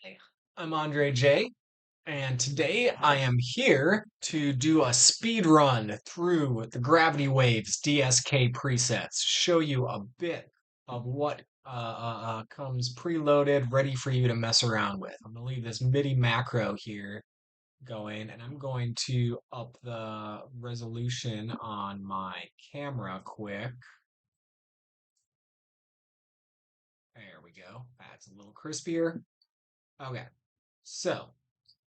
Hi, I'm Andre J, and today I am here to do a speed run through the Gravity Waves DSK presets, show you a bit of what comes preloaded, ready for you to mess around with. I'm going to leave this MIDI macro here going, and I'm going to up the resolution on my camera quick. There we go. That's a little crispier. Okay, so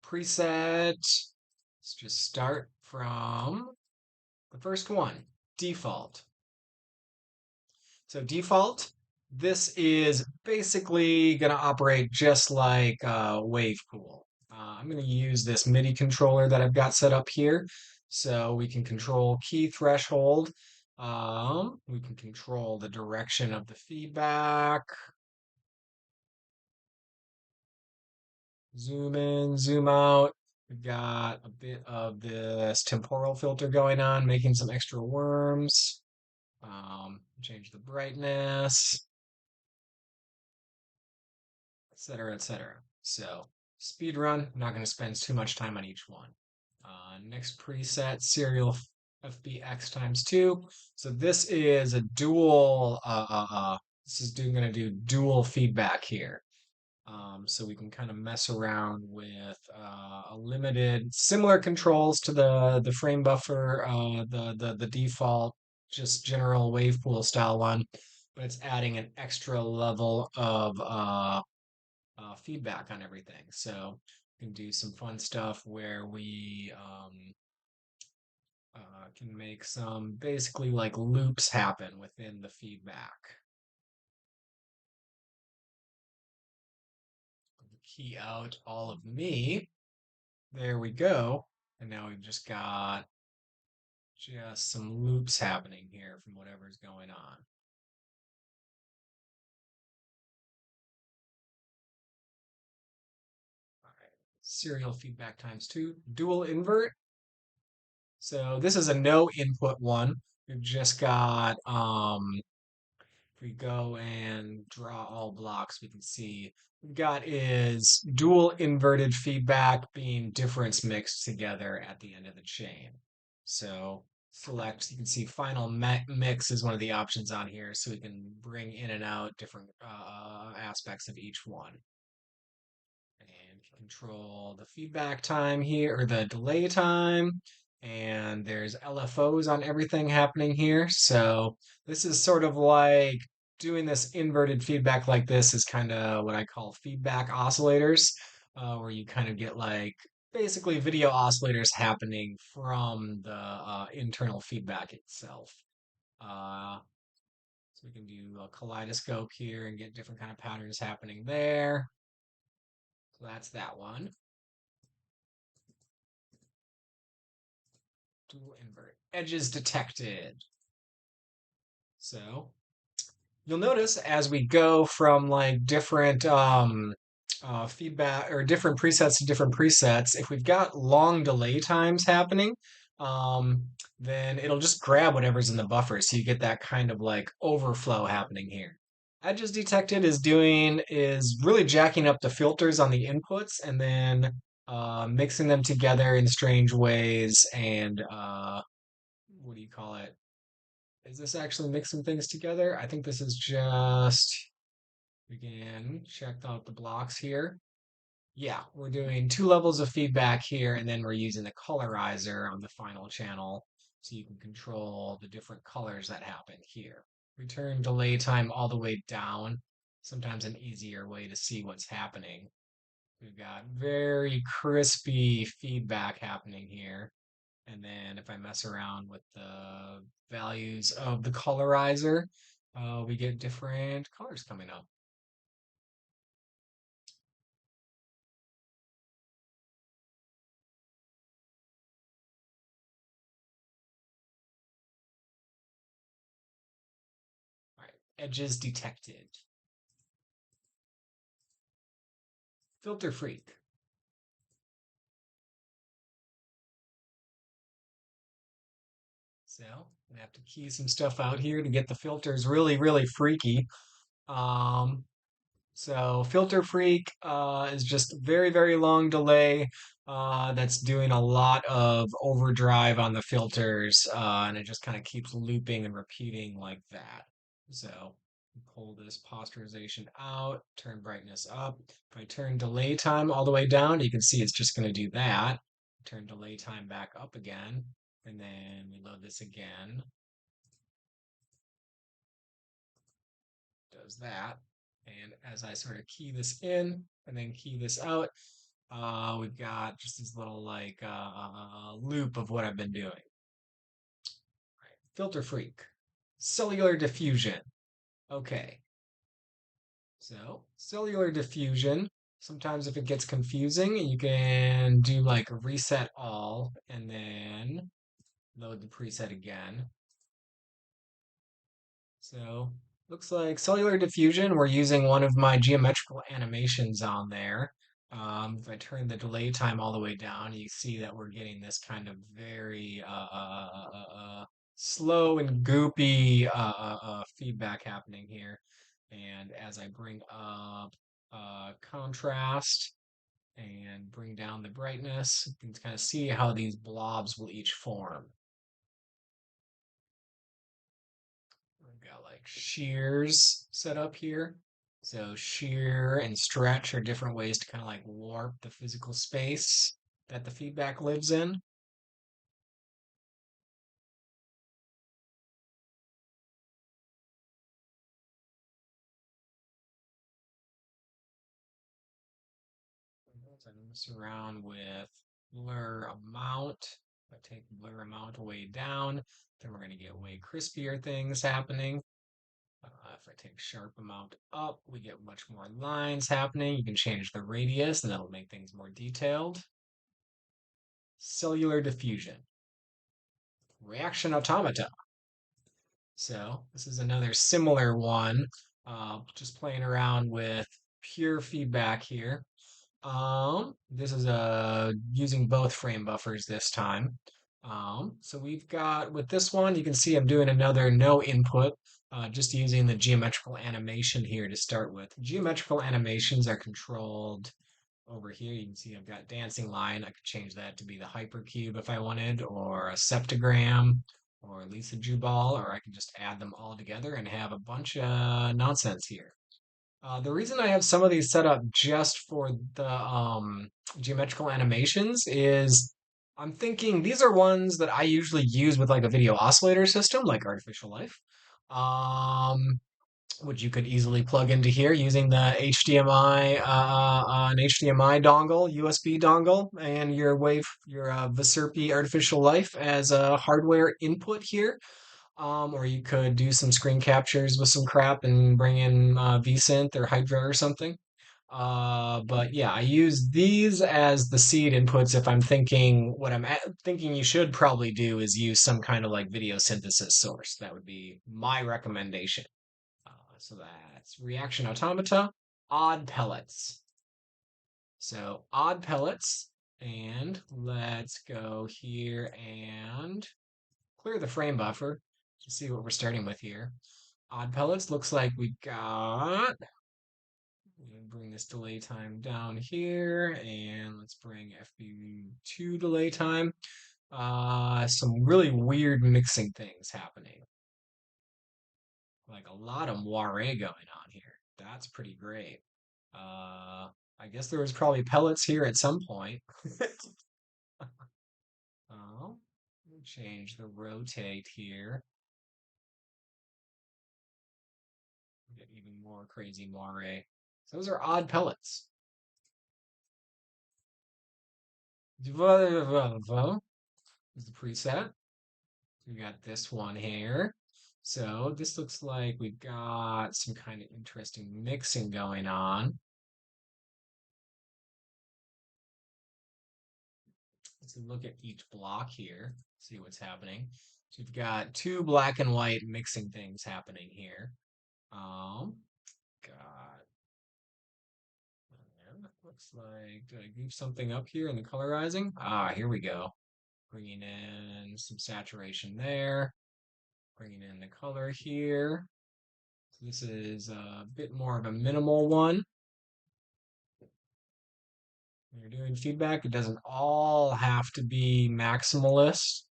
preset. Let's just start from the first one, default. So default, this is basically going to operate just like wave pool. I'm going to use this MIDI controller that I've got set up here. So we can control key threshold. We can control the direction of the feedback. Zoom in, zoom out. We've got a bit of this temporal filter going on, making some extra worms. Change the brightness, etc., etc. So speed run, I'm not going to spend too much time on each one. Next preset, serial FBX times 2. So this is a dual, this is going to do dual feedback here. So we can kind of mess around with a limited, similar controls to the frame buffer, the default, just general wave pool style one, but it's adding an extra level of feedback on everything. So we can do some fun stuff where we can make some basically like loops happen within the feedback. Key out all of me. There we go. And now we've just got some loops happening here from whatever's going on. All right. Serial feedback times 2. Dual invert. So this is a no input one. We've just got, if we go and draw all blocks, we can see we've got is dual inverted feedback being difference mixed together at the end of the chain. So select, you can see final mix is one of the options on here, so we can bring in and out different aspects of each one. And control the feedback time here, or the delay time. And there's LFOs on everything happening here. So this is sort of like doing this inverted feedback like this is kind of what I call feedback oscillators, where you kind of get like basically video oscillators happening from the internal feedback itself. So we can do a kaleidoscope here and get different kind of patterns happening there. So that's that one. Dual invert. Edges detected. So you'll notice as we go from like different feedback or different presets to different presets, if we've got long delay times happening, um, then it'll just grab whatever's in the buffer. So you get that kind of like overflow happening here. Edges detected is really jacking up the filters on the inputs and then mixing them together in strange ways and what do you call it? Is this actually mixing things together? I think this is just, again, check out the blocks here. Yeah, we're doing two levels of feedback here, and then we're using the colorizer on the final channel so you can control the different colors that happen here. Return delay time all the way down, sometimes an easier way to see what's happening. We've got very crispy feedback happening here. And then if I mess around with the values of the colorizer, we get different colors coming up. All right, edges detected. Filter freak. So I have to key some stuff out here to get the filters really, really freaky. Um, So Filter Freak is just very, very long delay that's doing a lot of overdrive on the filters, and it just kind of keeps looping and repeating like that. So pull this posterization out, turn brightness up. If I turn delay time all the way down, you can see it's just going to do that. Turn delay time back up again, and then we load this again. Does that. And as I sort of key this in and then key this out, we've got just this little like loop of what I've been doing. Right. Filter Freak, cellular diffusion. Okay, so cellular diffusion. Sometimes if it gets confusing, you can do like a reset all and then load the preset again. So looks like cellular diffusion, we're using one of my geometrical animations on there. If I turn the delay time all the way down, you see that we're getting this kind of very slow and goopy feedback happening here. And as I bring up contrast and bring down the brightness, you can kind of see how these blobs will each form. We've got like shears set up here. So shear and stretch are different ways to kind of like warp the physical space that the feedback lives in. I mess around with blur amount. If I take blur amount way down, then we're going to get way crispier things happening. If I take sharp amount up, we get much more lines happening. You can change the radius and that'll make things more detailed. Cellular diffusion. Reaction automata. So this is another similar one, just playing around with pure feedback here. This is using both frame buffers this time. So we've got with this one, you can see I'm doing another no input, just using the geometrical animation here to start with. Geometrical animations are controlled over here. You can see I've got dancing line. I could change that to be the hypercube if I wanted, or a septagram, or at least a jubal, or I can just add them all together and have a bunch of nonsense here. The reason I have some of these set up just for the geometrical animations is I'm thinking these are ones that I usually use with like a video oscillator system, like Artificial Life. Um, which you could easily plug into here using the HDMI, an HDMI dongle, USB dongle, and your Viserpi Artificial Life as a hardware input here. Or you could do some screen captures with some crap and bring in vSynth or Hydra or something. But yeah, I use these as the seed inputs if I'm thinking what thinking you should probably do is use some kind of like video synthesis source. That would be my recommendation. So that's reaction automata, odd pellets. So odd pellets, and let's go here and clear the frame buffer to see what we're starting with here. Odd pellets looks like we got, bring this delay time down here, and let's bring FB2 delay time. Some really weird mixing things happening. Like a lot of moire going on here. That's pretty great. I guess there was probably pellets here at some point. Oh, change the rotate here. Get even more crazy moire. So those are odd pellets. Is the preset. We got this one here. So this looks like we've got some kind of interesting mixing going on. Let's look at each block here, see what's happening. So we've got two black and white mixing things happening here. God. And looks like, did I goof something up here in the colorizing? Ah, here we go. Bringing in some saturation there. Bringing in the color here. So this is a bit more of a minimal one. When you're doing feedback, it doesn't all have to be maximalist.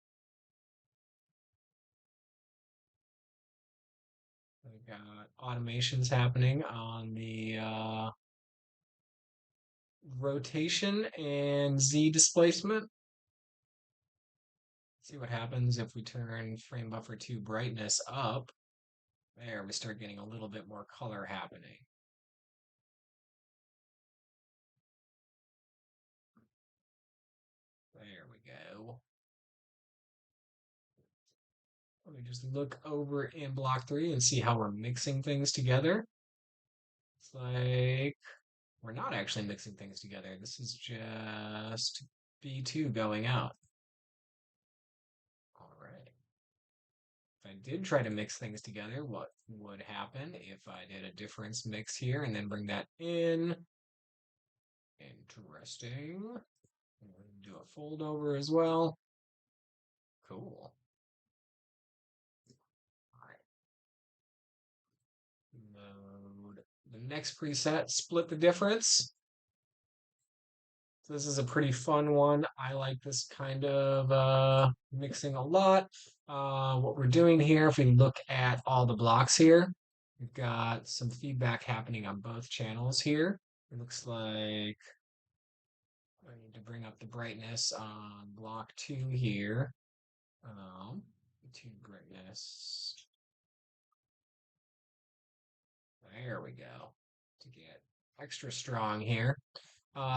We've got automations happening on the rotation and Z displacement. See what happens if we turn frame buffer 2 brightness up. There, we start getting a little bit more color happening. There we go. Let me just look over in block 3 and see how we're mixing things together. It's like we're not actually mixing things together. This is just B2 going out. All right. If I did try to mix things together, what would happen if I did a difference mix here and then bring that in? Interesting. Do a fold over as well. Cool. All right. Load the next preset, split the difference. So this is a pretty fun one. I like this kind of mixing a lot. What we're doing here, if we look at all the blocks here, we've got some feedback happening on both channels here. It looks like I need to bring up the brightness on block 2 here. To brightness. There we go. To get extra strong here.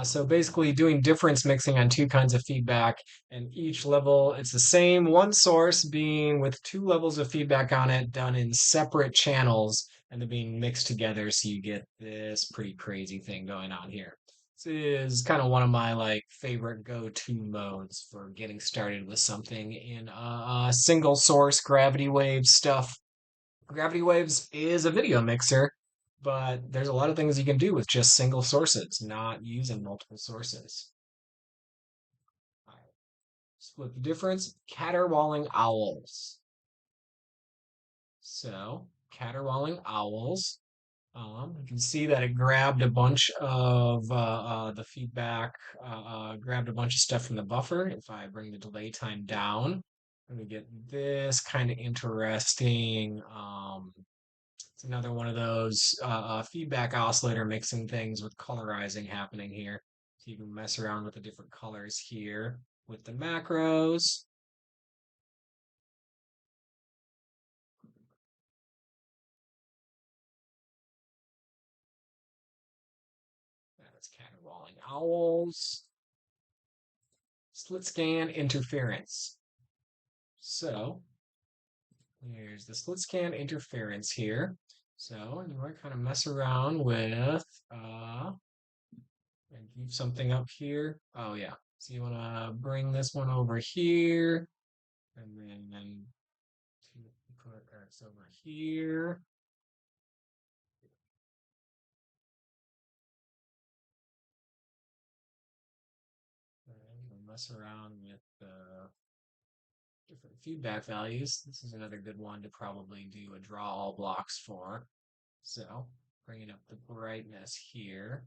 So basically doing difference mixing on two kinds of feedback, and each level, it's the same one source being with two levels of feedback on it done in separate channels, and they're being mixed together, so you get this pretty crazy thing going on here. This is kind of one of my like favorite go-to modes for getting started with something in single source gravity wave stuff. Gravity Waves is a video mixer, but there's a lot of things you can do with just single sources, not using multiple sources. All right. Split the difference, caterwauling owls. So, caterwauling owls, you can see that it grabbed a bunch of the feedback, grabbed a bunch of stuff from the buffer. If I bring the delay time down, we get this kind of interesting it's another one of those feedback oscillator mixing things with colorizing happening here. So you can mess around with the different colors here with the macros. That's caterwauling owls. Slit-scan interference. So here's the slit-scan interference here. So you might kind of mess around with and keep something up here. Oh yeah. So you want to bring this one over here, and then put X over here. And we'll mess around with different feedback values. This is another good one to probably do a draw all blocks for. So bringing up the brightness here.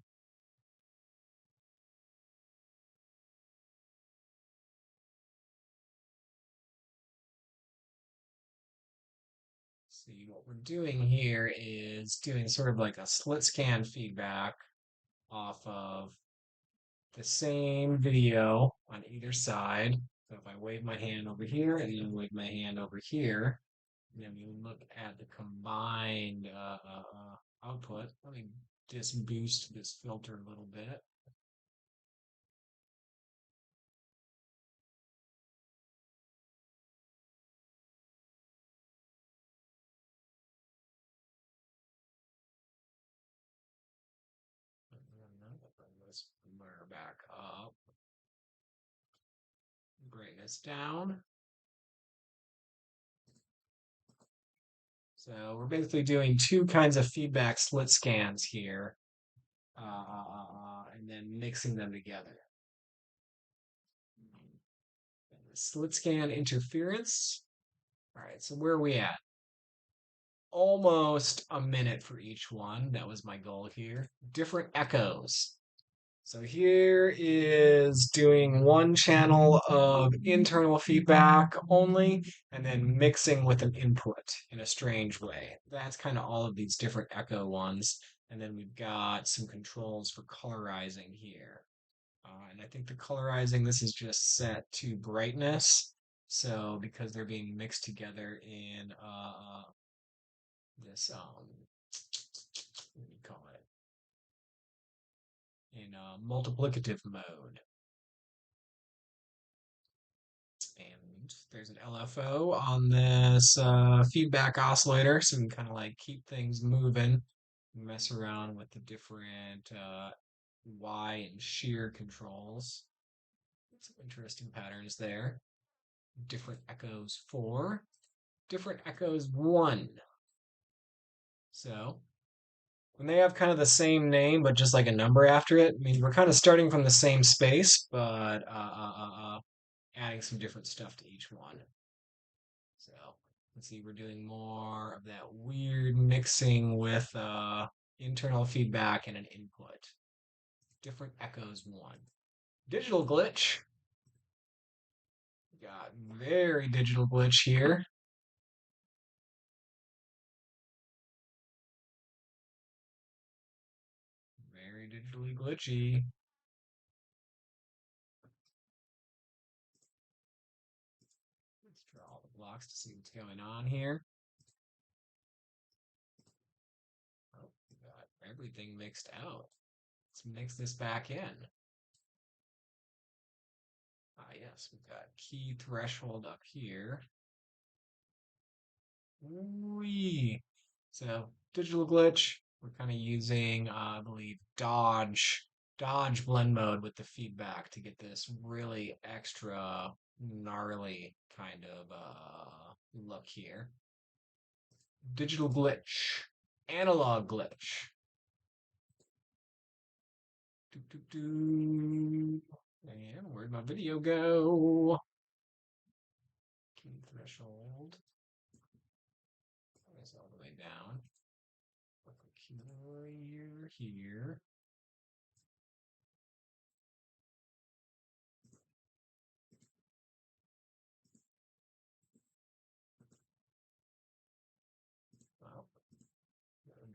See, what we're doing here is doing sort of like a slit scan feedback off of the same video on either side. So if I wave my hand over here and then wave my hand over here, and then we look at the combined output. Let me just boost this filter a little bit. Bring this blur back up. Brightness down. So we're basically doing two kinds of feedback slit scans here, and then mixing them together. Slit scan interference. All right, so where are we at? almost a minute for each one. That was my goal here. Different echoes. So here is doing one channel of internal feedback only, and then mixing with an input in a strange way. That's kind of all of these different echo ones. And then we've got some controls for colorizing here. And I think the colorizing, this is just set to brightness. So because they're being mixed together in this, what do you call it? In multiplicative mode. And there's an LFO on this feedback oscillator, so we can kind of like keep things moving, mess around with the different Y and shear controls. Some interesting patterns there. Different echoes 4, different echoes 1. So when they have kind of the same name but just like a number after it, I mean we're kind of starting from the same space, but adding some different stuff to each one. So let's see, we're doing more of that weird mixing with internal feedback and an input. Different echoes 1. Digital glitch. Got very digital glitch here. Very digitally glitchy. Let's draw all the blocks to see what's going on here. Oh, we got everything mixed out. Let's mix this back in. Ah, yes, we've got key threshold up here. Wee. So digital glitch, we're kind of using, I believe, dodge blend mode with the feedback to get this really extra gnarly kind of look here. Digital glitch, analog glitch. And where'd my video go? Key threshold. It's all the way down. Here. Well,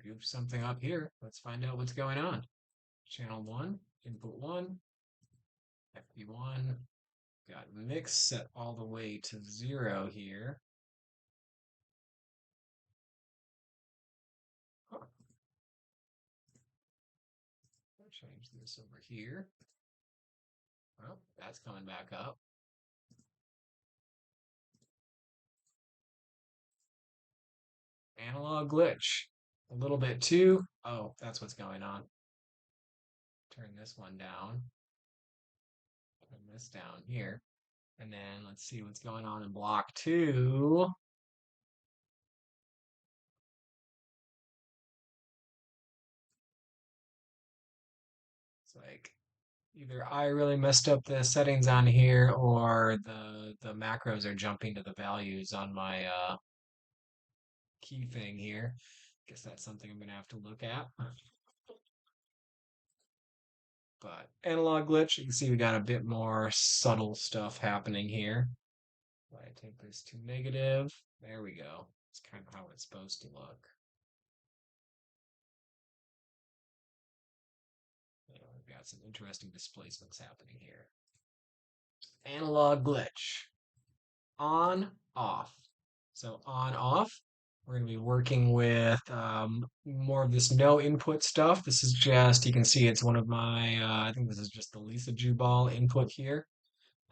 goof something up here. Let's find out what's going on. Channel 1, input 1, FB1. Got mix set all the way to 0 here. Huh. I'll change this over here. Well, that's coming back up. Analog glitch. A little bit too. Oh, that's what's going on. Turn this one down. Turn this down here. And then let's see what's going on in block 2. It's like either I really messed up the settings on here or the macros are jumping to the values on my key thing here. Guess that's something I'm gonna have to look at. But analog glitch, you can see we got a bit more subtle stuff happening here. If I take this to negative, there we go. It's kind of how it's supposed to look. We've got some interesting displacements happening here. Analog glitch. On, off. So on, off. We're going to be working with more of this no input stuff. This is just, you can see it's one of my, I think this is just the Lisa Jubal input here.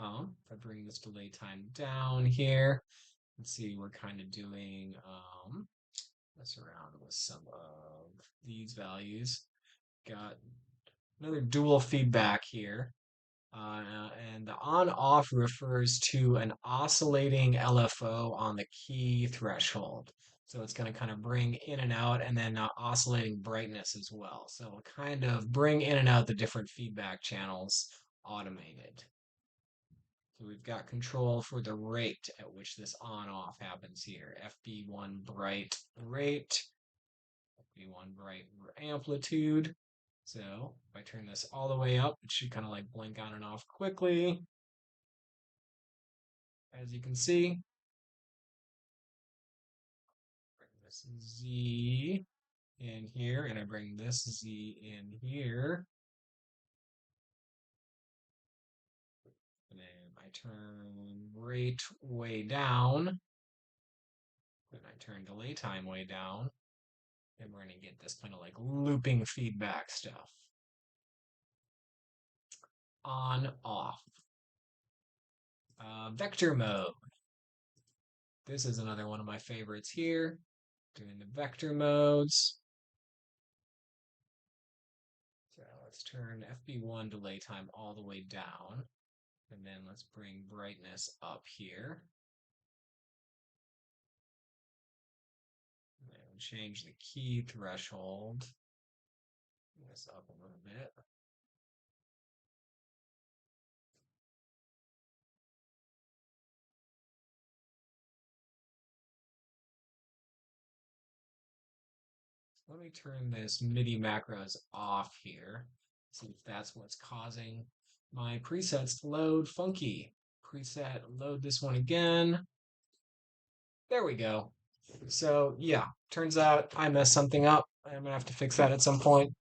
If I bring this delay time down here, let's see, we're kind of doing, mess around with some of these values. Got another dual feedback here. And the on-off refers to an oscillating LFO on the key threshold. So it's going to kind of bring in and out and then oscillating brightness as well. So it'll kind of bring in and out the different feedback channels automated. So we've got control for the rate at which this on-off happens here. FB1 bright rate, FB1 bright amplitude. So if I turn this all the way up, it should kind of like blink on and off quickly. As you can see, bring this Z in here, and I bring this Z in here. And then I turn rate way down. And I turn delay time way down. And we're going to get this kind of like looping feedback stuff. On, off. Vector mode. This is another one of my favorites here. Doing the vector modes. So let's turn FB1 delay time all the way down. And then let's bring brightness up here. And change the key threshold. Bring this up a little bit. Let me turn this MIDI macros off here. See if that's what's causing my presets to load funky. Preset, load this one again. There we go. So yeah, turns out I messed something up. I'm gonna have to fix that at some point.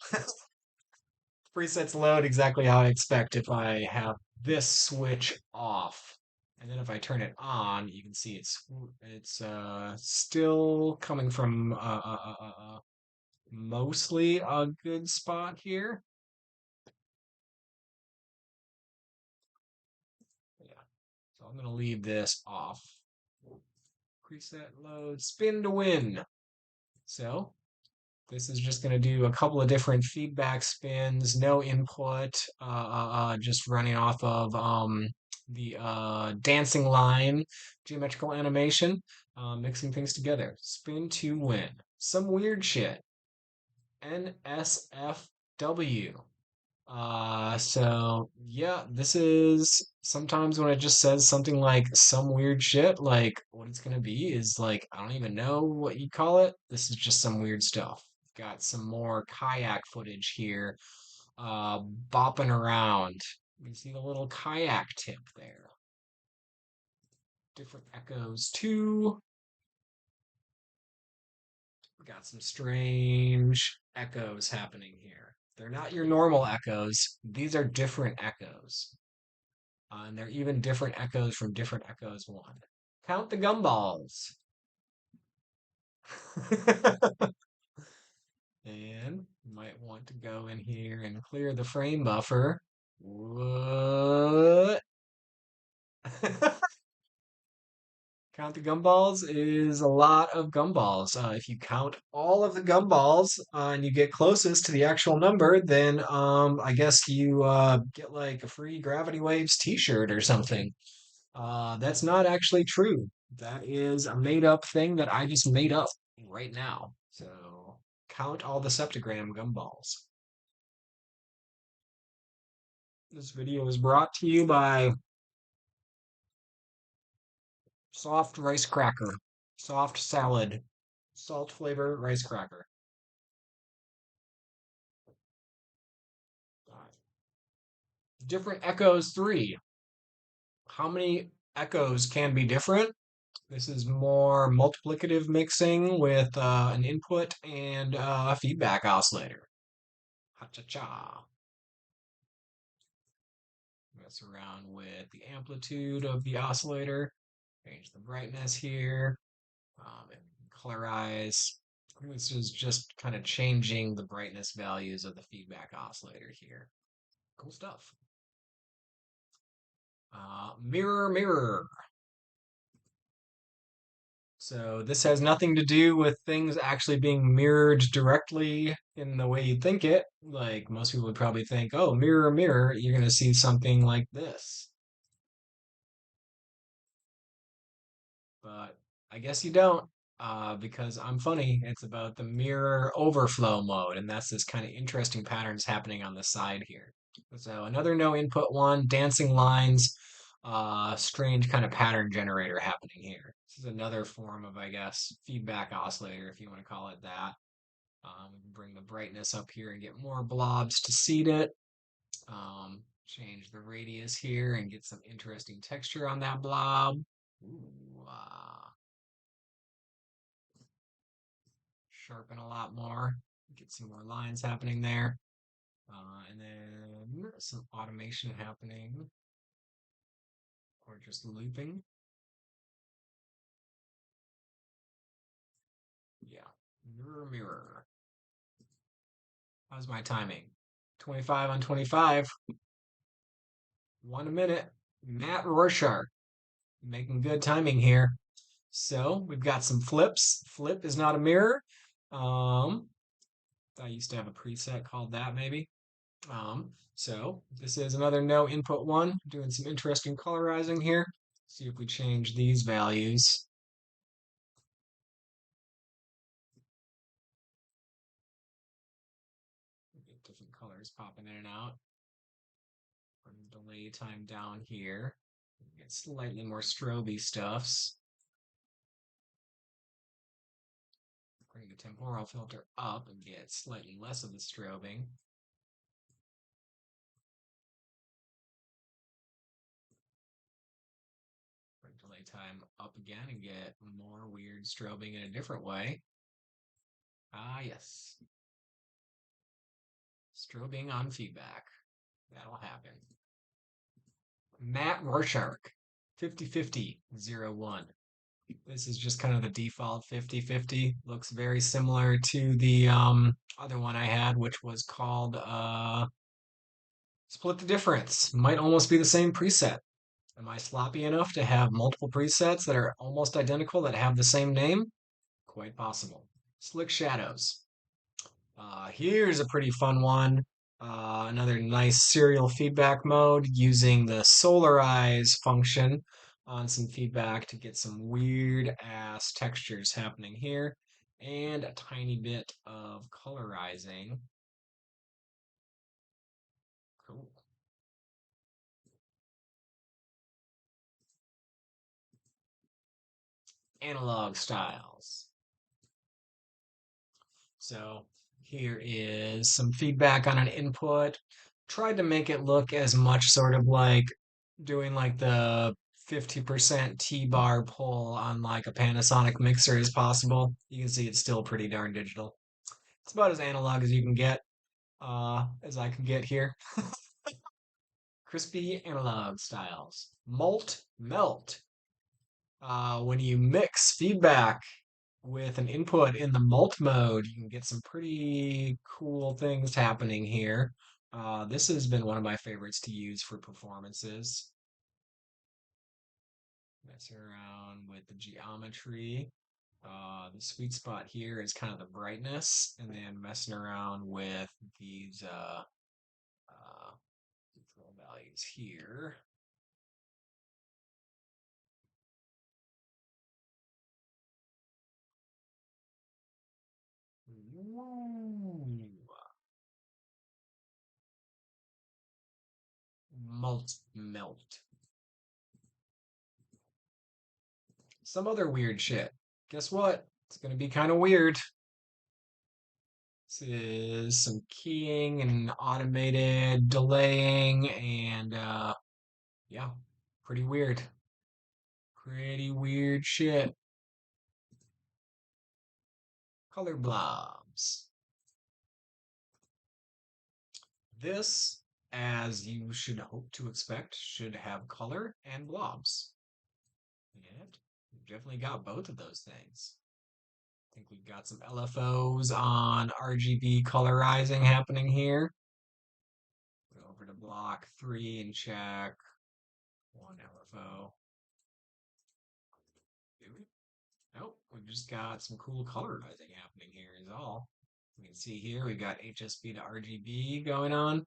Presets load exactly how I expect if I have this switch off. And then if I turn it on, you can see it's still coming from mostly a good spot here. Yeah, so I'm going to leave this off. Preset load, spin to win. So this is just going to do a couple of different feedback spins, no input, just running off of the dancing line geometrical animation, mixing things together. Spin to win. Some weird shit. NSFW. So yeah, this is sometimes when it just says something like some weird shit, like what it's gonna be is like, I don't even know what you call it. This is just some weird stuff. Got some more kayak footage here, bopping around. You see the little kayak tip there. Different echoes too. We got some strange echoes happening here. They're not your normal echoes. These are different echoes. And they're even different echoes from different echoes one. Count the gumballs. And you might want to go in here and clear the frame buffer. What? Count the gumballs is a lot of gumballs. If you count all of the gumballs and you get closest to the actual number, then I guess you get like a free Gravity Waves t-shirt or something. That's not actually true. That is a made-up thing that I just made up right now. So count all the septagram gumballs. This video is brought to you by Soft Rice Cracker, Soft Salad, Salt Flavor Rice Cracker. Different echoes 3. How many echoes can be different? This is more multiplicative mixing with an input and a feedback oscillator. Ha-cha-cha. Mess around with the amplitude of the oscillator. Change the brightness here. And colorize. This is just kind of changing the brightness values of the feedback oscillator here. Cool stuff. Mirror, mirror. So this has nothing to do with things actually being mirrored directly in the way you think it. Like most people would probably think, oh, mirror, mirror, you're going to see something like this. But I guess you don't, because I'm funny. It's about the mirror overflow mode, and that's this kind of interesting patterns happening on the side here. So another no input one, dancing lines. strange kind of pattern generator happening here. This is another form of, I guess, feedback oscillator, if you want to call it that. We can bring the brightness up here and get more blobs to seed it. Change the radius here and get some interesting texture on that blob. Ooh, sharpen a lot more. Get some more lines happening there. And then some automation happening, or just looping. Yeah, mirror, mirror. How's my timing? 25 on 25. 1 minute. Matt Rorschach making good timing here. So we've got some flips. Flip is not a mirror. I used to have a preset called that maybe. So this is another no input one, doing some interesting colorizing here. See if we change these values. Get different colors popping in and out. Bring the delay time down here. Get slightly more stroby stuffs. Bring the temporal filter up and get slightly less of the strobing. Bring delay time up again and get more weird strobing in a different way. Ah, yes. Strobing on feedback. That'll happen. Matt Rorschach, 50-50, 0-1. This is just kind of the default 50-50. Looks very similar to the other one I had, which was called Split the Difference. Might almost be the same preset. Am I sloppy enough to have multiple presets that are almost identical that have the same name? Quite possible. Slick Shadows. Here's a pretty fun one. Another nice serial feedback mode using the Solarize function on some feedback to get some weird ass textures happening here and a tiny bit of colorizing. Cool. Analog styles. So here is some feedback on an input. Tried to make it look as much sort of like doing like the 50% T-bar pull on like a Panasonic mixer as possible. You can see it's still pretty darn digital. It's about as analog as you can get, as I can get here. Crispy analog styles. Molt, melt. When you mix feedback with an input in the mult mode, you can get some pretty cool things happening here. This has been one of my favorites to use for performances. Messing around with the geometry. The sweet spot here is kind of the brightness, and then messing around with these control values here. Ooh. Melt. Some other weird shit. Guess what? It's gonna be kind of weird. This is some keying and automated delaying and yeah, pretty weird. Pretty weird shit. Color blobs. This, as you should hope to expect, should have color and blobs. And we've definitely got both of those things. I think we've got some LFOs on RGB colorizing happening here. Go over to block 3 and check one LFO. Nope, we've just got some cool colorizing happening here is all. You can see here we've got HSB to RGB going on.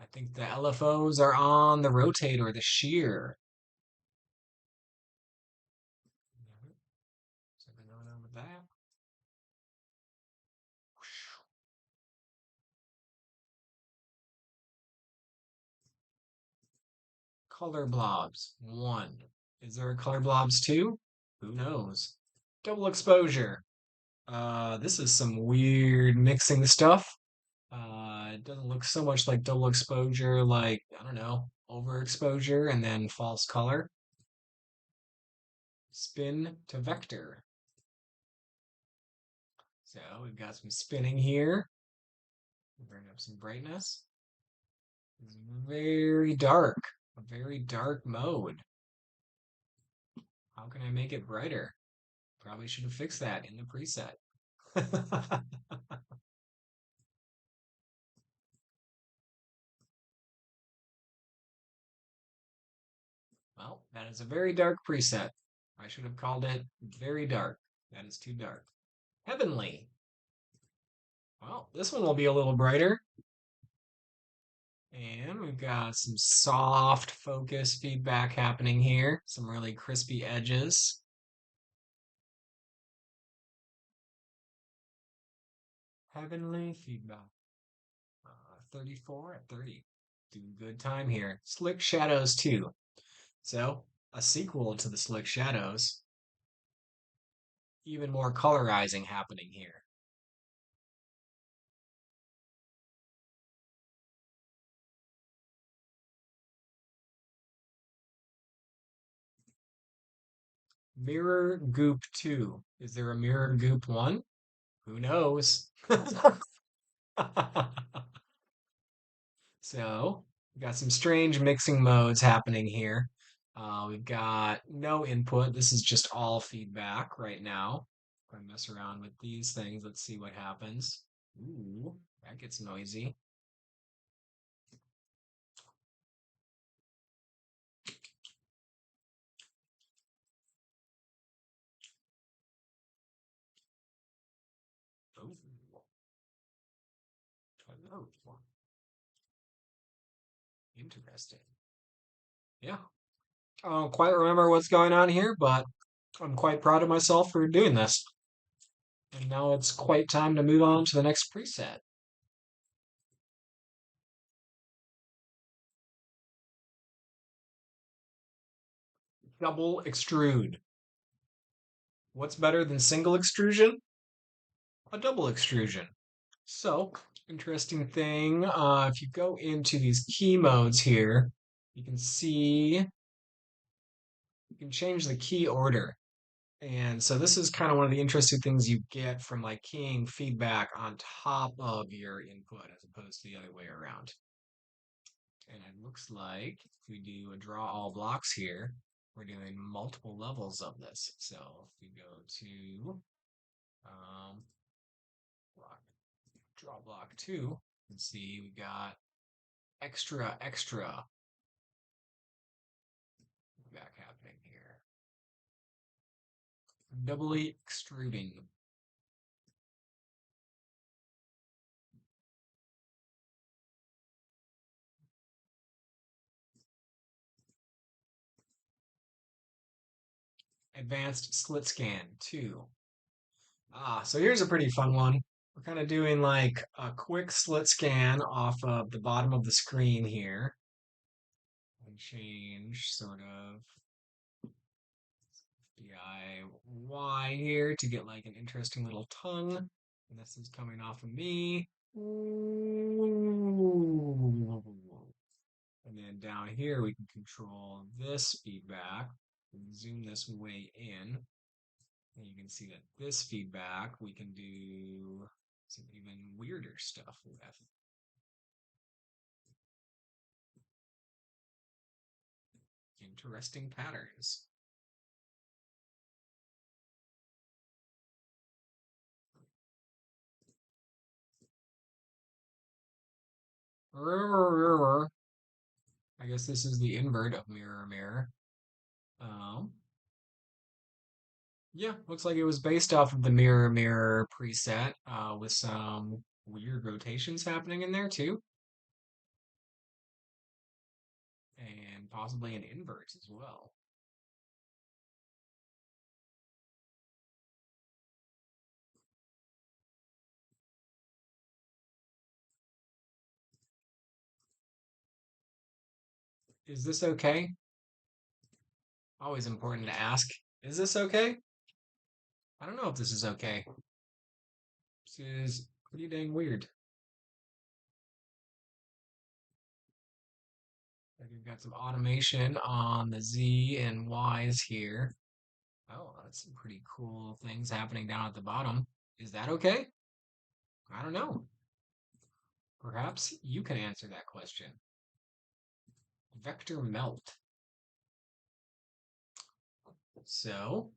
I think the LFOs are on the rotate or the shear. Something going on with that. Color blobs, 1. Is there a color blobs 2? Who knows? Double exposure. This is some weird mixing stuff. It doesn't look so much like double exposure, like, I don't know, overexposure and then false color. Spin to vector. So we've got some spinning here. Bring up some brightness. It's very dark, a very dark mode. How can I make it brighter? Probably should have fixed that in the preset. Well, that is a very dark preset. I should have called it very dark. That is too dark. Heavenly. Well, this one will be a little brighter. And we've got some soft focus feedback happening here. Some really crispy edges. Heavenly feedback. 34 at 30. Doing good time here. Slick Shadows 2. So, a sequel to the Slick Shadows. Even more colorizing happening here. Mirror Goop 2. Is there a Mirror Goop 1? Who knows? So, we've got some strange mixing modes happening here. We've got no input. This is just all feedback right now. If I mess around with these things, let's see what happens. Ooh, that gets noisy. Ooh. Oh, interesting. Yeah, I don't quite remember what's going on here, but I'm quite proud of myself for doing this. And now it's quite time to move on to the next preset. Double extrude. What's better than single extrusion? A double extrusion. So, interesting thing, if you go into these key modes here, you can see you can change the key order. And so this is kind of one of the interesting things you get from like keying feedback on top of your input as opposed to the other way around. And it looks like if we do a draw all blocks here, we're doing multiple levels of this. So if we go to block, draw block 2, you can see we got extra feedback happening here. Doubly extruding. Advanced Slit-scan 2. So here's a pretty fun one. We're kind of doing like a quick slit scan off of the bottom of the screen here. And change sort of DIY here to get like an interesting little tongue. And this is coming off of me. And then down here we can control this feedback. Zoom this way in. And you can see that this feedback we can do some even weirder stuff with. Interesting patterns. I guess this is the invert of mirror mirror. Um, yeah, looks like it was based off of the mirror mirror preset, with some weird rotations happening in there too, and possibly an invert as well. Is this okay? Always important to ask. Is this okay? I don't know if this is okay. This is pretty dang weird. Like we've got some automation on the Z and Y's here. Oh, that's some pretty cool things happening down at the bottom. Is that okay? I don't know. Perhaps you can answer that question. Vector melt. So,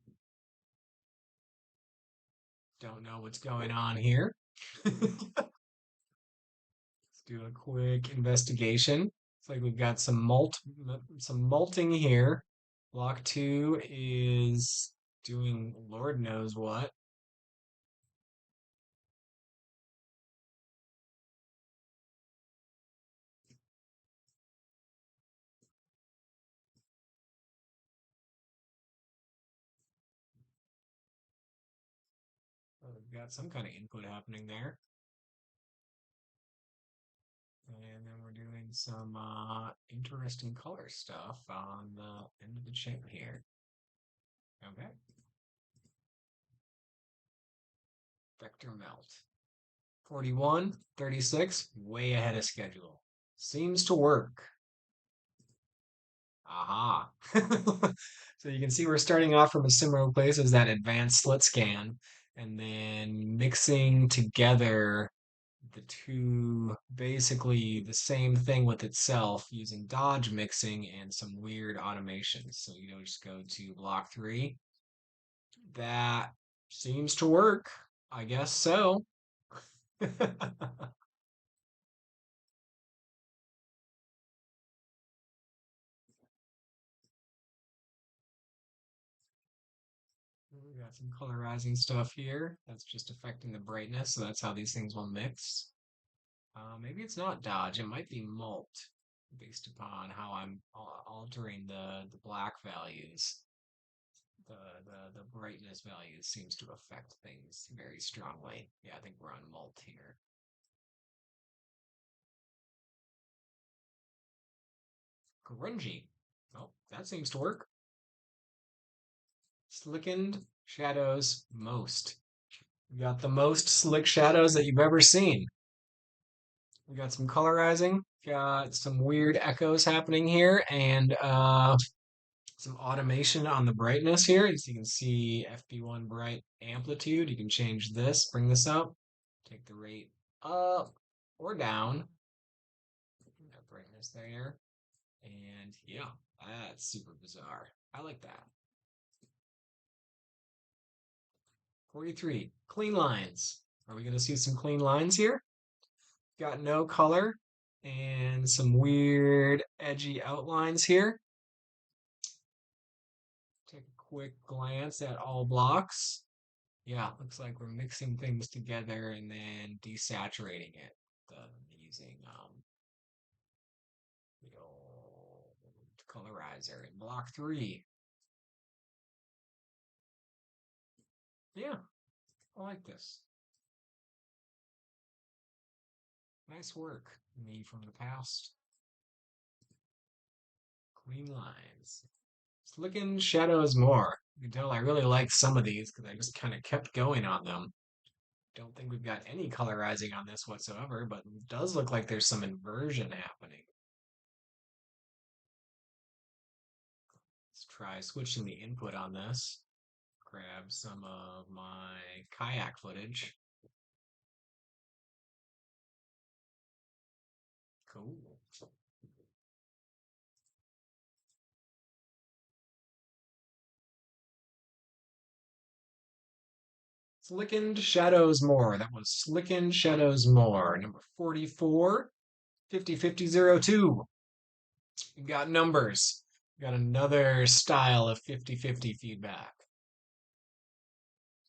don't know what's going on here. Let's do a quick investigation. Looks like we've got some multing here. Block two is doing Lord knows what. We've got some kind of input happening there. And then we're doing some interesting color stuff on the end of the chip here. Okay. Vector melt. 41, 36, way ahead of schedule. Seems to work. Aha. So you can see we're starting off from a similar place as that advanced slit scan, and then mixing together the two, basically the same thing with itself using dodge mixing and some weird automations. So just go to block three. That seems to work. I guess so. We got some colorizing stuff here. That's just affecting the brightness, so that's how these things will mix. Maybe it's not dodge, it might be mult, based upon how I'm altering the black values. The brightness values seems to affect things very strongly. Yeah, I think we're on mult here. Grungy. Oh, that seems to work. Slickened shadows most. We got the most slick shadows that you've ever seen. We got some colorizing, got some weird echoes happening here, and some automation on the brightness here. As you can see, FB1 bright amplitude. You can change this, bring this up, take the rate up or down. That brightness there. And yeah, that's super bizarre. I like that. 43, clean lines. Are we going to see some clean lines here? Got no color and some weird edgy outlines here. Take a quick glance at all blocks. Yeah, looks like we're mixing things together and then desaturating it using the old colorizer in block three. Yeah, I like this. Nice work, me from the past. Clean lines. Slicking shadows more. You can tell I really like some of these because I just kind of kept going on them. Don't think we've got any colorizing on this whatsoever, but it does look like there's some inversion happening. Let's try switching the input on this. Grab some of my kayak footage. Cool. Slickened Shadows More. That was Slickened Shadows More. Number 44, 505002. We've got numbers. We've got another style of 50-50 feedback.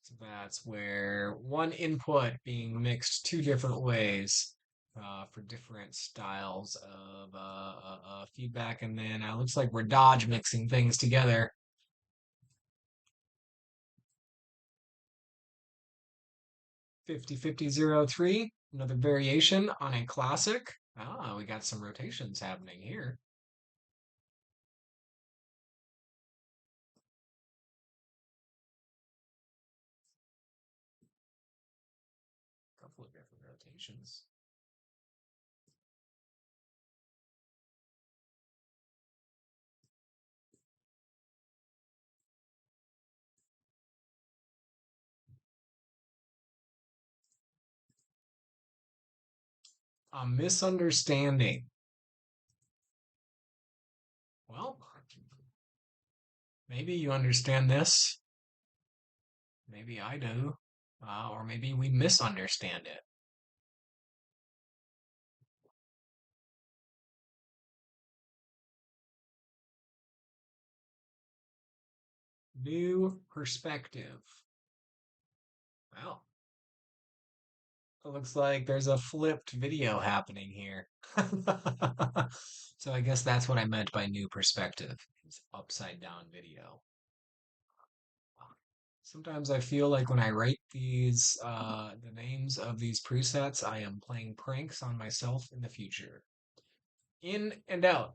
So that's where one input being mixed two different ways for different styles of feedback. And then it looks like we're dodge mixing things together. 50-50-03, another variation on a classic. Ah, we got some rotations happening here. dimensions. A misunderstanding. Well, maybe you understand this. Maybe I do. Or maybe we misunderstand it. New perspective. Well, it looks like there's a flipped video happening here. So I guess that's what I meant by new perspective. It's upside down video. Sometimes I feel like when I write the names of these presets, I am playing pranks on myself in the future. In and out.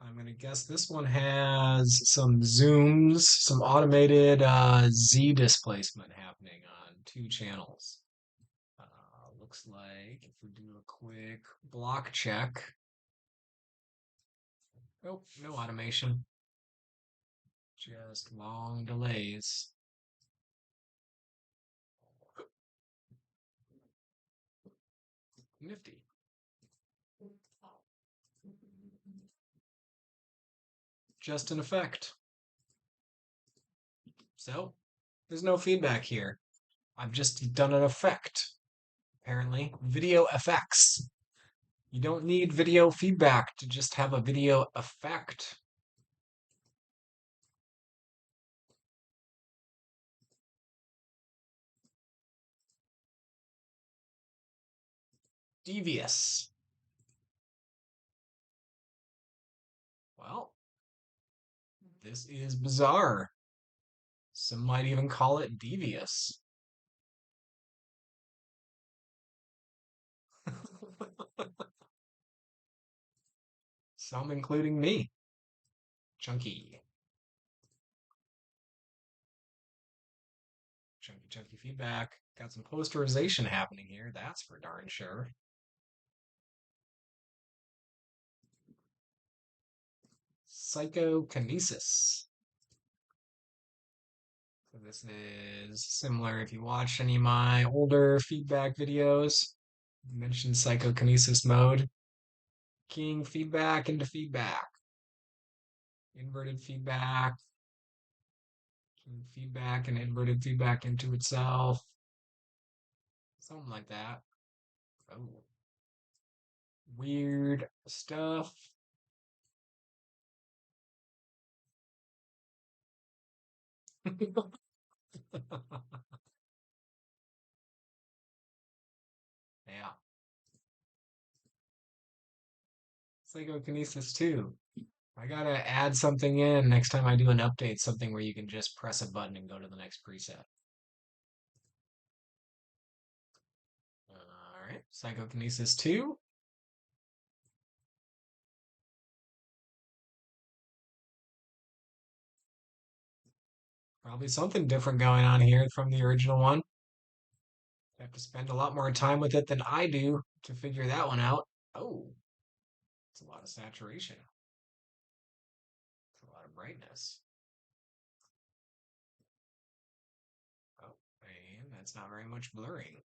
I'm gonna guess this one has some zooms, some automated Z displacement happening on two channels. Looks like if we do a quick block check. Oh, no automation. Just long delays. Nifty. Just an effect. So, there's no feedback here. I've just done an effect. Apparently, video effects. You don't need video feedback to just have a video effect. Devious. Well, this is bizarre. Some might even call it devious. Some including me. Chunky. Chunky feedback. Got some posterization happening here, that's for darn sure. Psychokinesis. So this is similar if you watched any of my older feedback videos. I mentioned psychokinesis mode. Keying feedback into feedback. Inverted feedback. Keying feedback and inverted feedback into itself. Something like that. Oh. Weird stuff. Yeah. Psychokinesis too. I gotta add something in next time I do an update, something where you can just press a button and go to the next preset. All right, Psychokinesis 2. Probably something different going on here from the original one. I have to spend a lot more time with it than I do to figure that one out. Oh, it's a lot of saturation. It's a lot of brightness. Oh, and that's not very much blurring.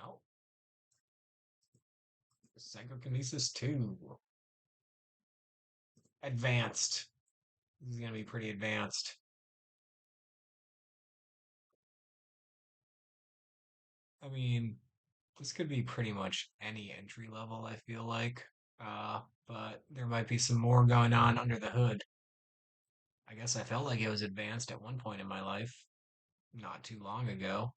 Oh, Psychokinesis 2. Advanced. This is going to be pretty advanced. I mean, this could be pretty much any entry level, I feel like. But there might be some more going on under the hood. I guess I felt like it was advanced at one point in my life, not too long ago.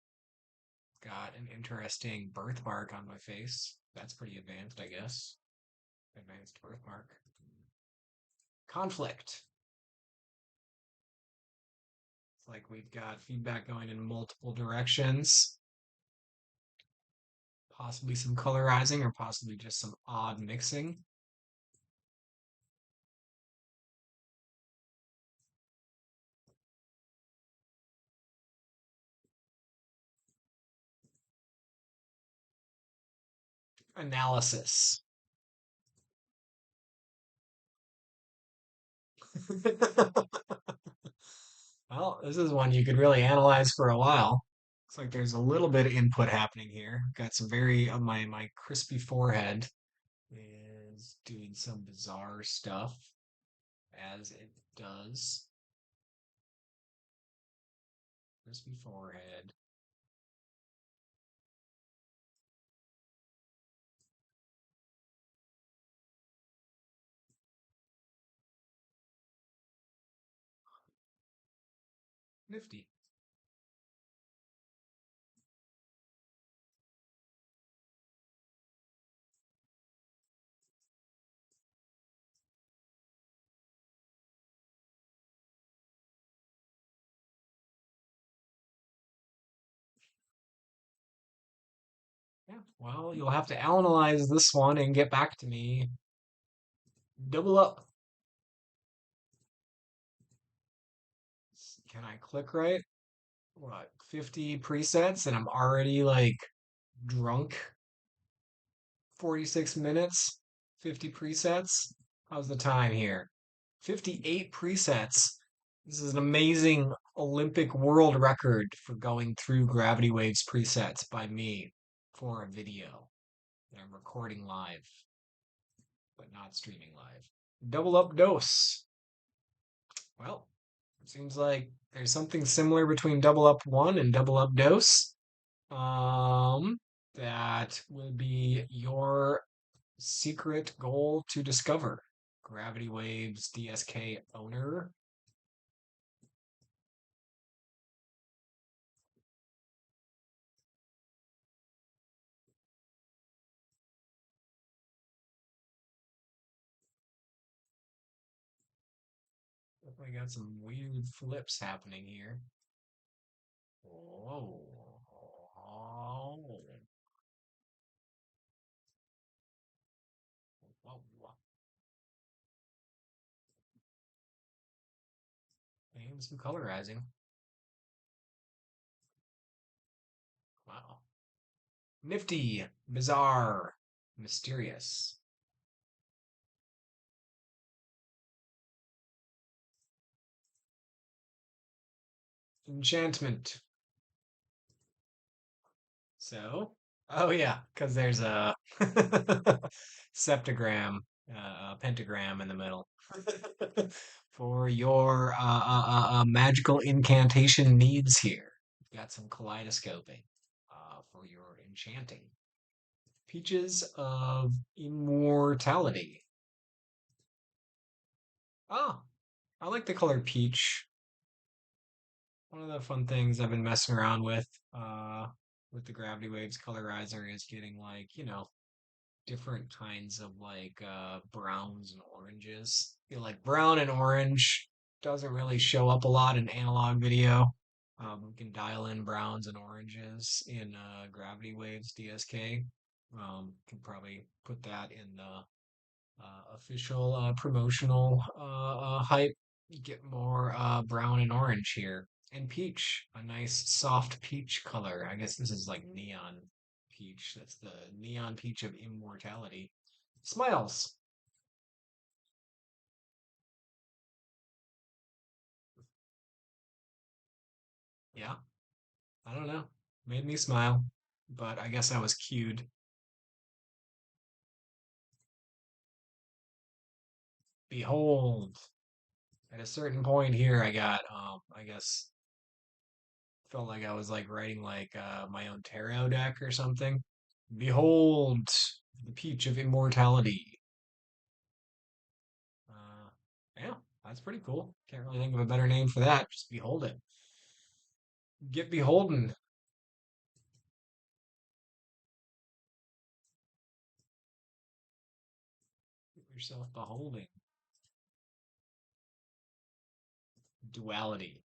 Got an interesting birthmark on my face. That's pretty advanced, I guess. Advanced birthmark. Conflict. It's like we've got feedback going in multiple directions. Possibly some colorizing or possibly just some odd mixing. Analysis. Well, this is one you could really analyze for a while. Looks like there's a little bit of input happening here. Got some very my crispy forehead is doing some bizarre stuff as it does. Crispy forehead. Nifty. Yeah, well, you'll have to analyze this one and get back to me. Double up. Can I click right? What, 50 presets and I'm already like drunk? 46 minutes, 50 presets. How's the time here? 58 presets. This is an amazing Olympic world record for going through Gravity Waves presets by me for a video that I'm recording live, but not streaming live. Double up dose. Well, seems like there's something similar between double up one and double up dose. Um, that will be your secret goal to discover. Gravity Waves DSK owner. We got some weird flips happening here. Whoa. Oh. Whoa. And some colorizing. Wow. Nifty, bizarre, mysterious. Enchantment. So, oh yeah, because there's a septagram, a pentagram in the middle for your magical incantation needs here. Got some kaleidoscoping for your enchanting. Peaches of Immortality. Oh, I like the color peach. One of the fun things I've been messing around with the Gravity Waves colorizer is getting like, different kinds of like browns and oranges. I feel like brown and orange doesn't really show up a lot in analog video. We can dial in browns and oranges in Gravity Waves DSK. Can probably put that in the official promotional hype. Get more brown and orange here. And peach, a nice soft peach color. I guess this is like neon peach. That's the neon peach of immortality. Smiles. Yeah, I don't know. Made me smile, but I guess I was cued. Behold. At a certain point here, I got, I guess, felt like I was like writing like my own tarot deck or something. Behold, the peach of immortality. Uh, yeah, that's pretty cool. Can't really think of a better name for that. Just behold it. Get beholden. Get yourself beholding. Duality.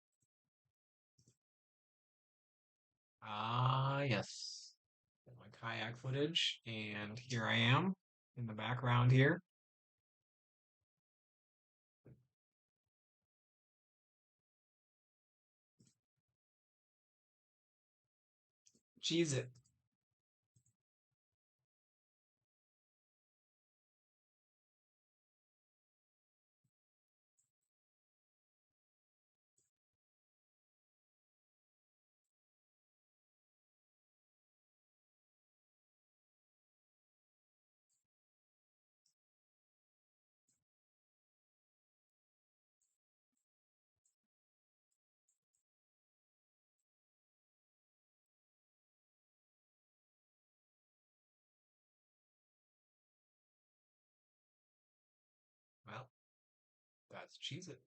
Ah, yes. Got my kayak footage, and here I am in the background here. Cheese it. Let's cheese it.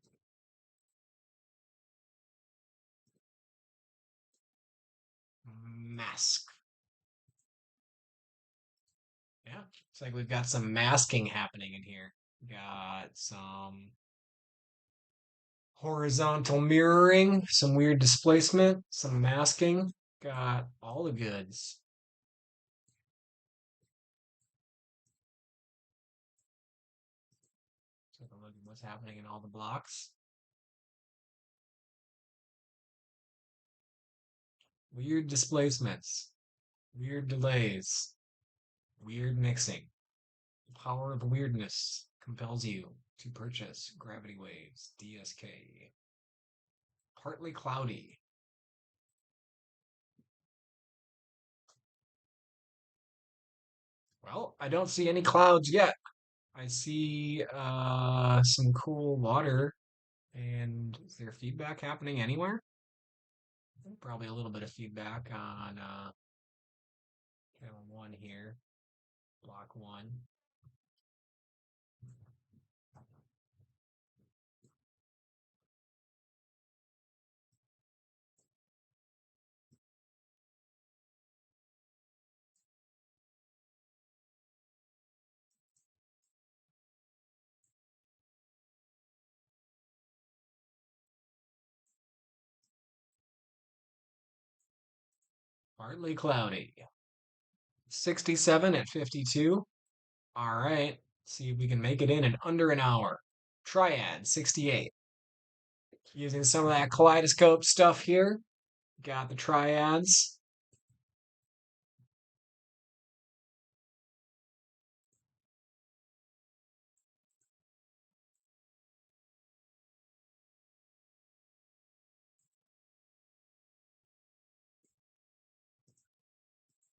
Mask. Yeah, it's like we've got some masking happening in here. Got some horizontal mirroring, some weird displacement, some masking. Got all the goods. Take a look at what's happening in all the blocks. Weird displacements, weird delays, weird mixing. The power of weirdness compels you to purchase gravity waves, DSK. Partly cloudy. Well, I don't see any clouds yet. I see some cool water. And is there feedback happening anywhere? Probably a little bit of feedback on channel one here, block one. Partly cloudy. 67 at 52. All right. See if we can make it in under an hour. Triad 68. Using some of that kaleidoscope stuff here. Got the triads.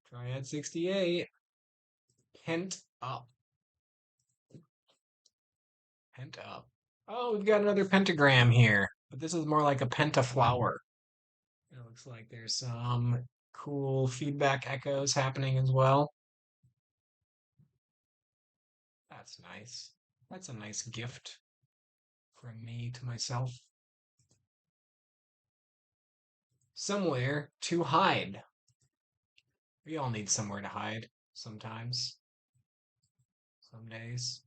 Triad 68. Pent up. Pent up. Oh, we've got another pentagram here. But this is more like a pentaflower. It looks like there's some cool feedback echoes happening as well. That's nice. That's a nice gift from me to myself. Somewhere to hide. We all need somewhere to hide sometimes. Some days.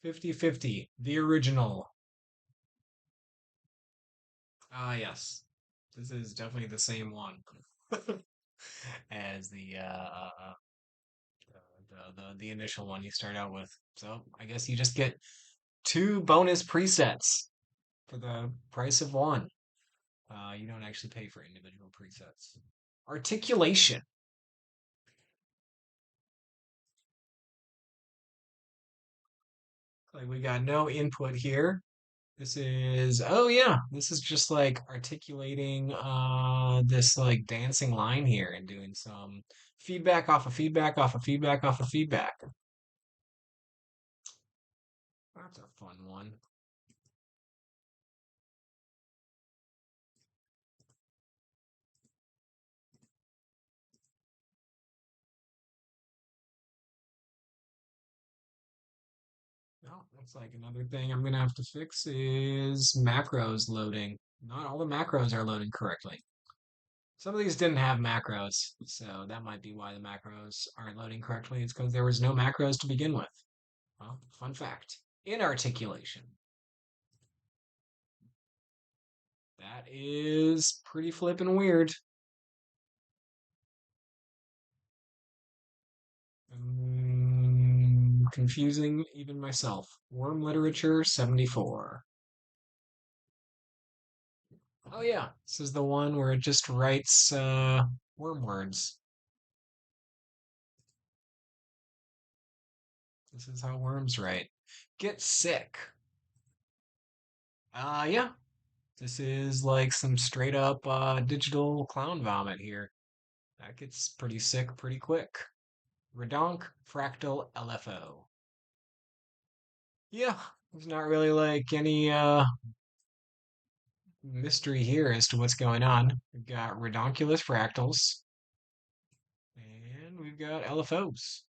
50-50. The original. Ah, yes. This is definitely the same one as the initial one you start out with. So I guess you just get two bonus presets for the price of one. You don't actually pay for individual presets. Articulation. Like we got no input here. This is, oh yeah, this is just like articulating this like dancing line here and doing some feedback off of feedback off of feedback off of feedback. That's a fun one. No, that's like another thing I'm gonna have to fix is macros loading. Not all the macros are loading correctly. Some of these didn't have macros, so that might be why the macros aren't loading correctly. It's because there was no macros to begin with. Well, fun fact. Inarticulation. That is pretty flippin' weird. Confusing even myself. Worm literature 74. Oh yeah, this is the one where it just writes worm words. This is how worms write. Get sick. Yeah. This is like some straight up digital clown vomit here. That gets pretty sick pretty quick. Redonk Fractal LFO. Yeah, there's not really like any mystery here as to what's going on. We've got redonkulous fractals and we've got LFOs.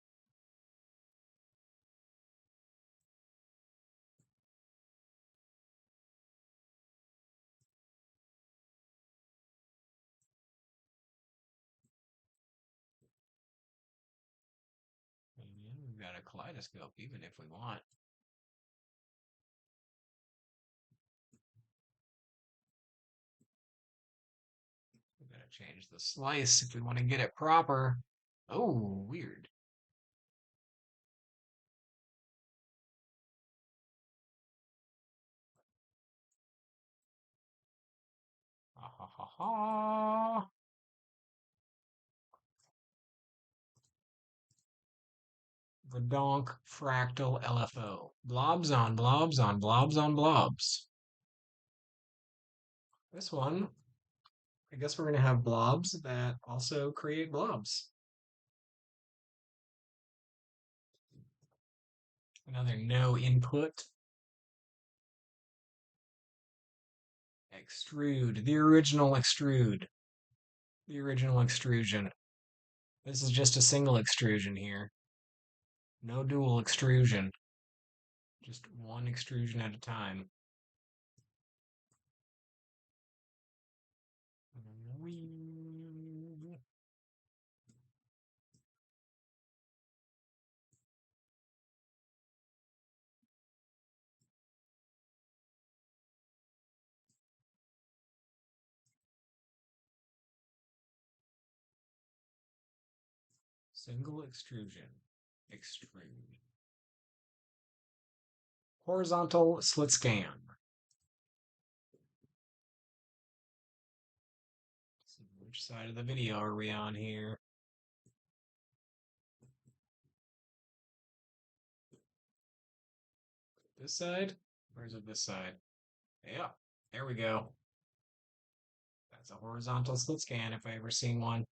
And we've got a kaleidoscope even if we want. We've got to change the slice if we want to get it proper. Oh, weird. Ha ha ha ha. Redonk fractal LFO. Blobs on blobs on blobs on blobs. This one, I guess we're going to have blobs that also create blobs. Another no input. Extrude. The original extrude. The original extrusion. This is just a single extrusion here. No dual extrusion. Just one extrusion at a time. Whee. Single extrusion. Extrude. Horizontal slit scan. So which side of the video are we on here? This side? Or is it this side? Yeah, there we go. That's a horizontal slit scan if I ever seen one.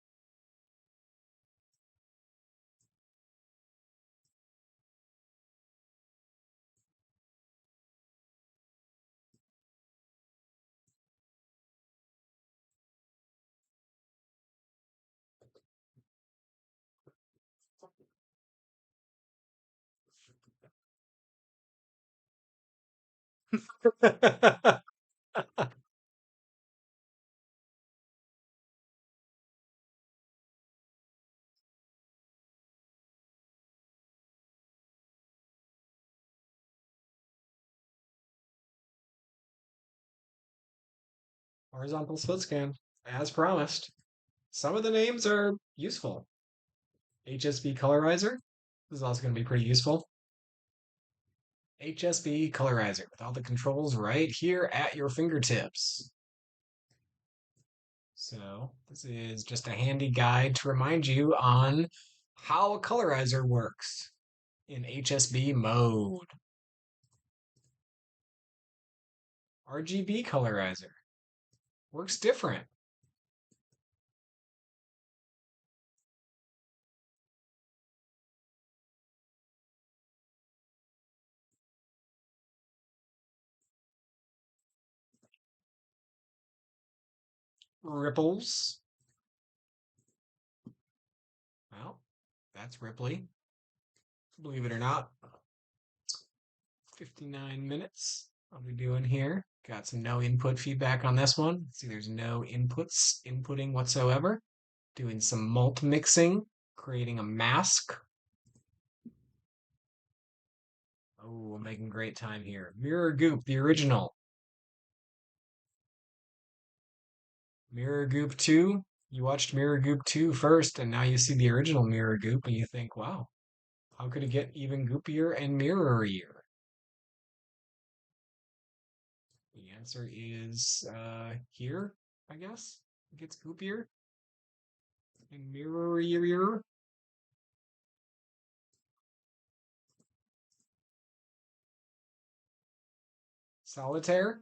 Horizontal slit scan, as promised. Some of the names are useful. HSB Colorizer. This is also going to be pretty useful. HSB Colorizer with all the controls right here at your fingertips. So this is just a handy guide to remind you on how a colorizer works in HSB mode. RGB colorizer works different. Ripples. Well, that's Ripley. Believe it or not. 59 minutes. What are we doing here? Got some no input feedback on this one. See, there's no inputting whatsoever. Doing some mult mixing, creating a mask. Oh, we're making great time here. Mirror Goop, the original. Mirror Goop 2. You watched Mirror Goop 2 first, and now you see the original Mirror Goop, and you think, wow, how could it get even goopier and mirrorier? The answer is here, I guess. It gets goopier and mirrorier. Solitaire.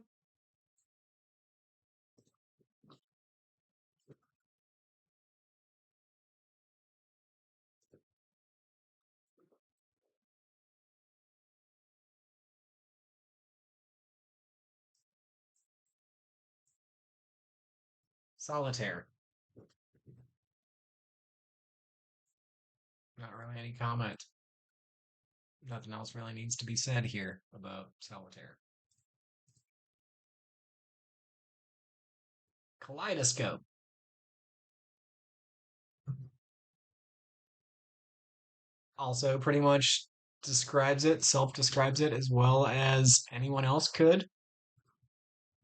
Solitaire. Not really any comment. Nothing else really needs to be said here about Solitaire. Kaleidoscope. Also pretty much describes it, self-describes it as well as anyone else could.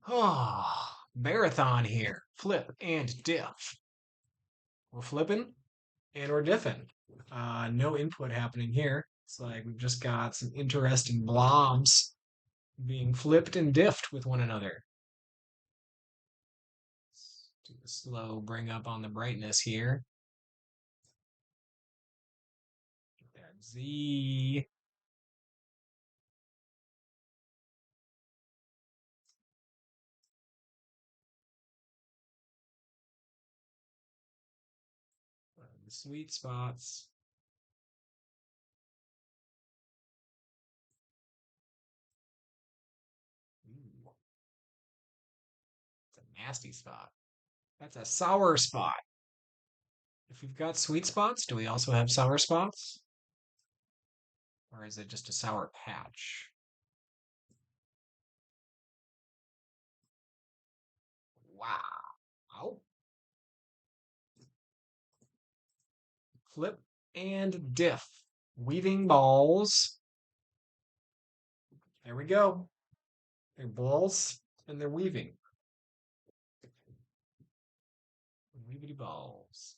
Oh, marathon here. Flip and diff. We're flipping and we're diffing. No input happening here. It's like we've just got some interesting blobs being flipped and diffed with one another. Let's do a slow bring up on the brightness here. Get that Z. The sweet spots. Ooh, it's a nasty spot. That's a sour spot. If we've got sweet spots, do we also have sour spots? Or is it just a sour patch? Wow. Flip and diff. Weaving balls. There we go. They're balls and they're weaving. Weavity balls.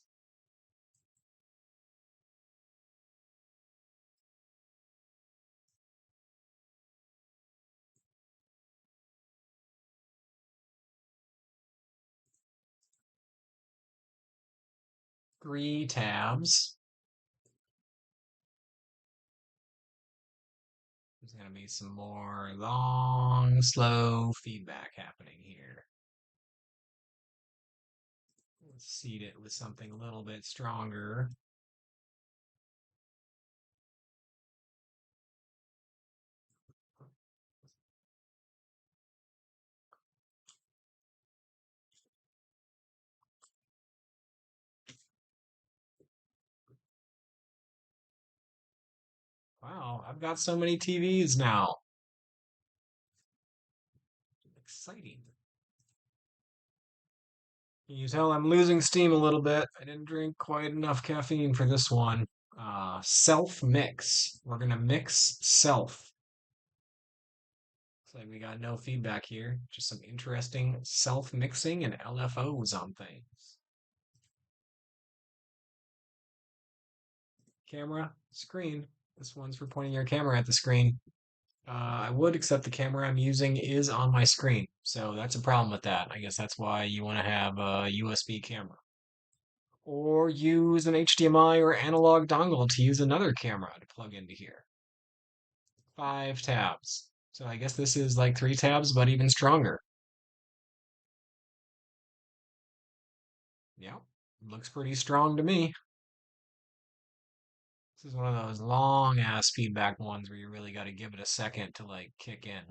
Three tabs. There's going to be some more long, slow feedback happening here. Let's seed it with something a little bit stronger. Wow, I've got so many TVs now. Exciting. You tell I'm losing steam a little bit. I didn't drink quite enough caffeine for this one. Self mix. We're gonna mix self. Looks like we got no feedback here. Just some interesting self mixing and LFOs on things. Camera, screen. This one's for pointing your camera at the screen. I would, except the camera I'm using is on my screen. So that's a problem with that. I guess that's why you want to have a USB camera. Or use an HDMI or analog dongle to use another camera to plug into here. 5 tabs. So I guess this is like 3 tabs, but even stronger. Yeah, looks pretty strong to me. This is one of those long ass feedback ones where you really got to give it a second to like kick in.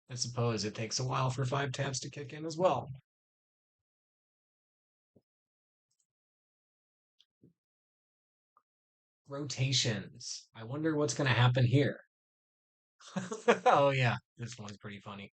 I suppose it takes a while for 5 tabs to kick in as well. Rotations. I wonder what's going to happen here. Oh, yeah, this one's pretty funny.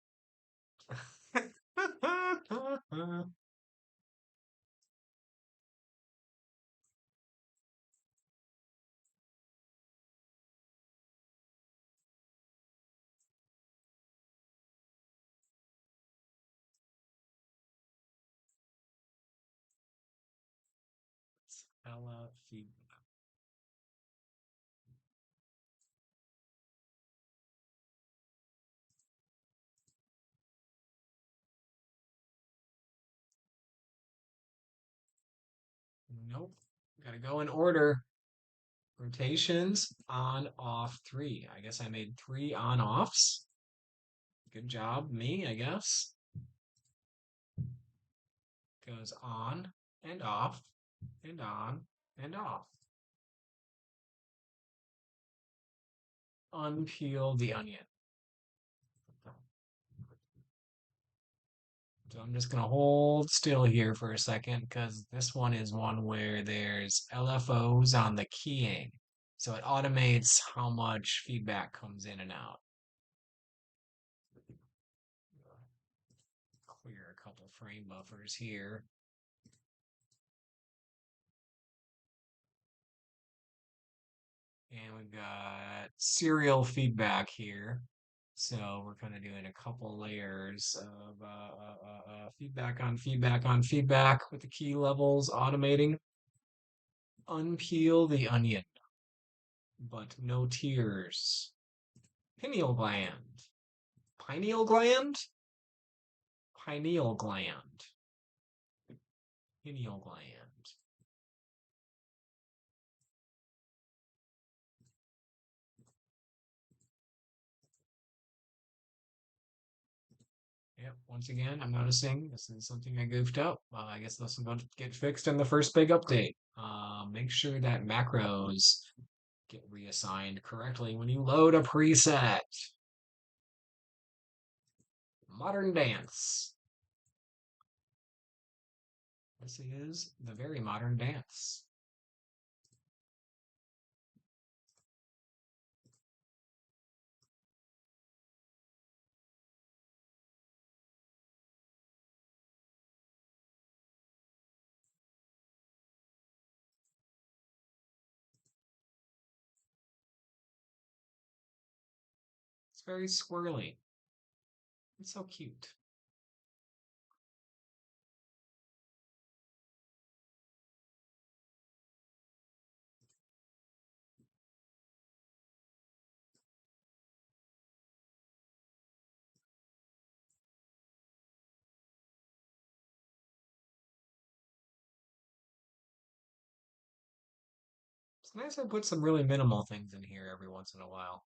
Ella feedback. Nope. Gotta go in order. Rotations on, off, 3. I guess I made 3 on offs. Good job, me, I guess. Goes on and off and on and off. Unpeel the onion. So I'm just gonna hold still here for a second because this one is one where there's LFOs on the keying. So it automates how much feedback comes in and out. Clear a couple frame buffers here. And we've got serial feedback here. So we're kind of doing a couple layers of feedback on feedback on feedback with the key levels automating. Unpeel the onion, but no tears. Pineal gland. Pineal gland? Pineal gland. Pineal gland. Yep, once again, I'm noticing this is something I goofed up. I guess this is going to get fixed in the first big update. Make sure that macros get reassigned correctly when you load a preset. Modern dance. This is the very modern dance. It's very swirly. It's so cute. It's nice to put some really minimal things in here every once in a while.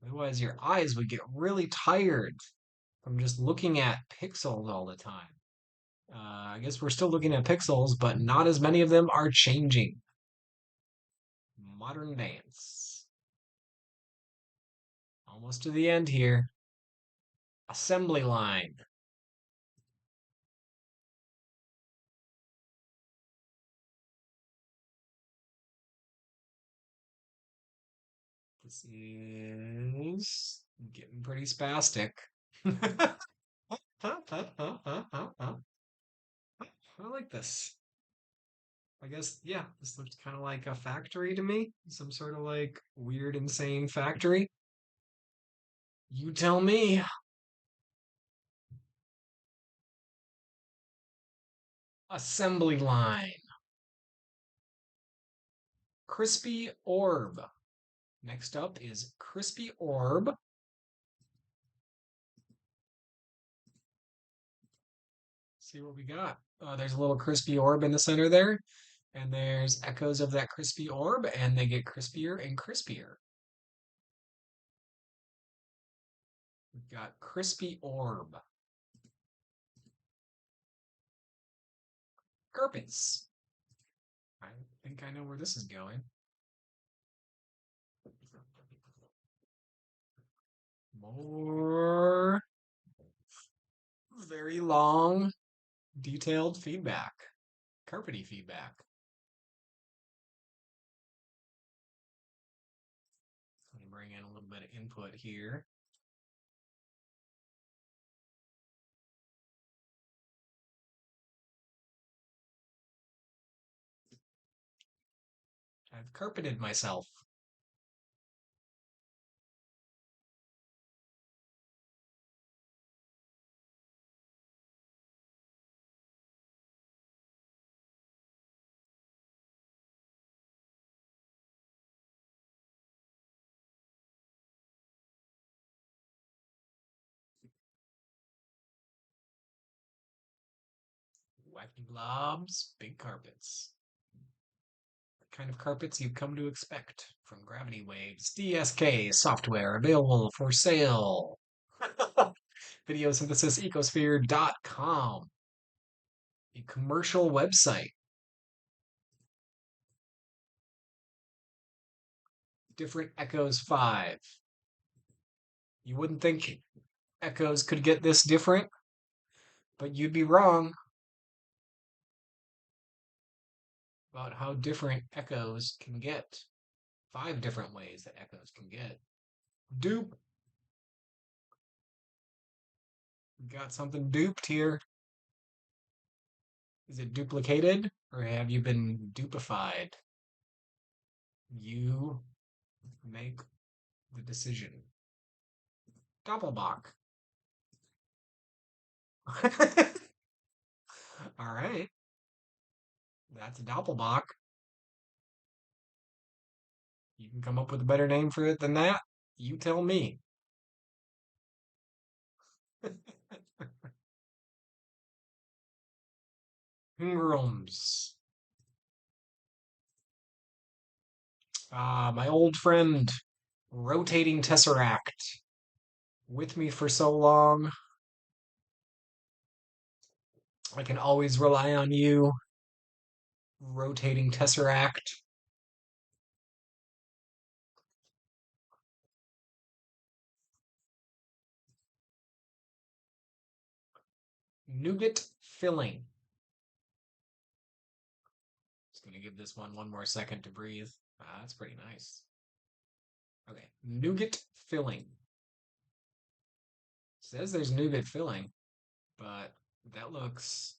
Otherwise, your eyes would get really tired from just looking at pixels all the time. I guess we're still looking at pixels, but not as many of them are changing. Modern dance. Almost to the end here. Assembly line. This is getting pretty spastic. I like this. I guess, yeah, this looks kind of like a factory to me. Some sort of like weird, insane factory. You tell me. Assembly line. Crispy orb. Next up is crispy orb. See what we got. There's a little crispy orb in the center there. And there's echoes of that crispy orb, and they get crispier and crispier. We've got crispy orb. Carpets. I think I know where this is going. More very long, detailed feedback. Carpety feedback. Let me bring in a little bit of input here. I've carpeted myself. Wacky blobs, big carpets. The kind of carpets you've come to expect from Gravity Waves DSK software available for sale. Videosynthesis.ecosphere.com, a commercial website. Different Echoes 5. You wouldn't think Echoes could get this different, but you'd be wrong about how different echoes can get. 5 different ways that echoes can get. Dupe. Got something duped here. Is it duplicated or have you been dupified? You make the decision. Doppelbach. All right. That's a Doppelbach. You can come up with a better name for it than that. You tell me. Ingrams. My old friend, rotating tesseract. With me for so long. I can always rely on you. Rotating tesseract. Nougat filling. Just gonna give this one more second to breathe. That's pretty nice. Okay, nougat filling. Says there's nougat filling, but that looks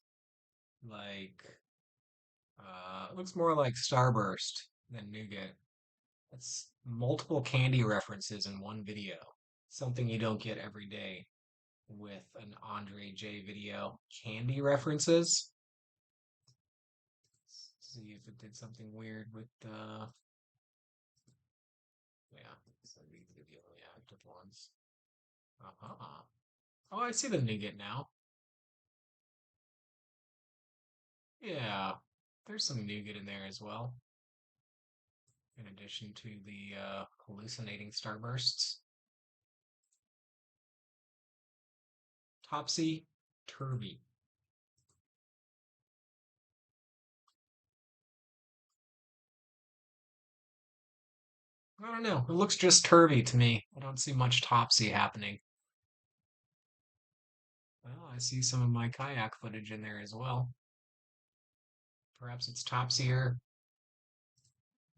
like it looks more like Starburst than nougat. That's multiple candy references in one video. Something you don't get every day with an Andre J video. Candy references. Let's see if it did something weird with yeah, so these are the only active ones. Uh-huh. Oh, I see the nougat now. Yeah, there's some nougat in there as well, in addition to the hallucinating starbursts. Topsy turvy. I don't know. It looks just turvy to me. I don't see much topsy happening. Well, I see some of my kayak footage in there as well. Perhaps it's topsier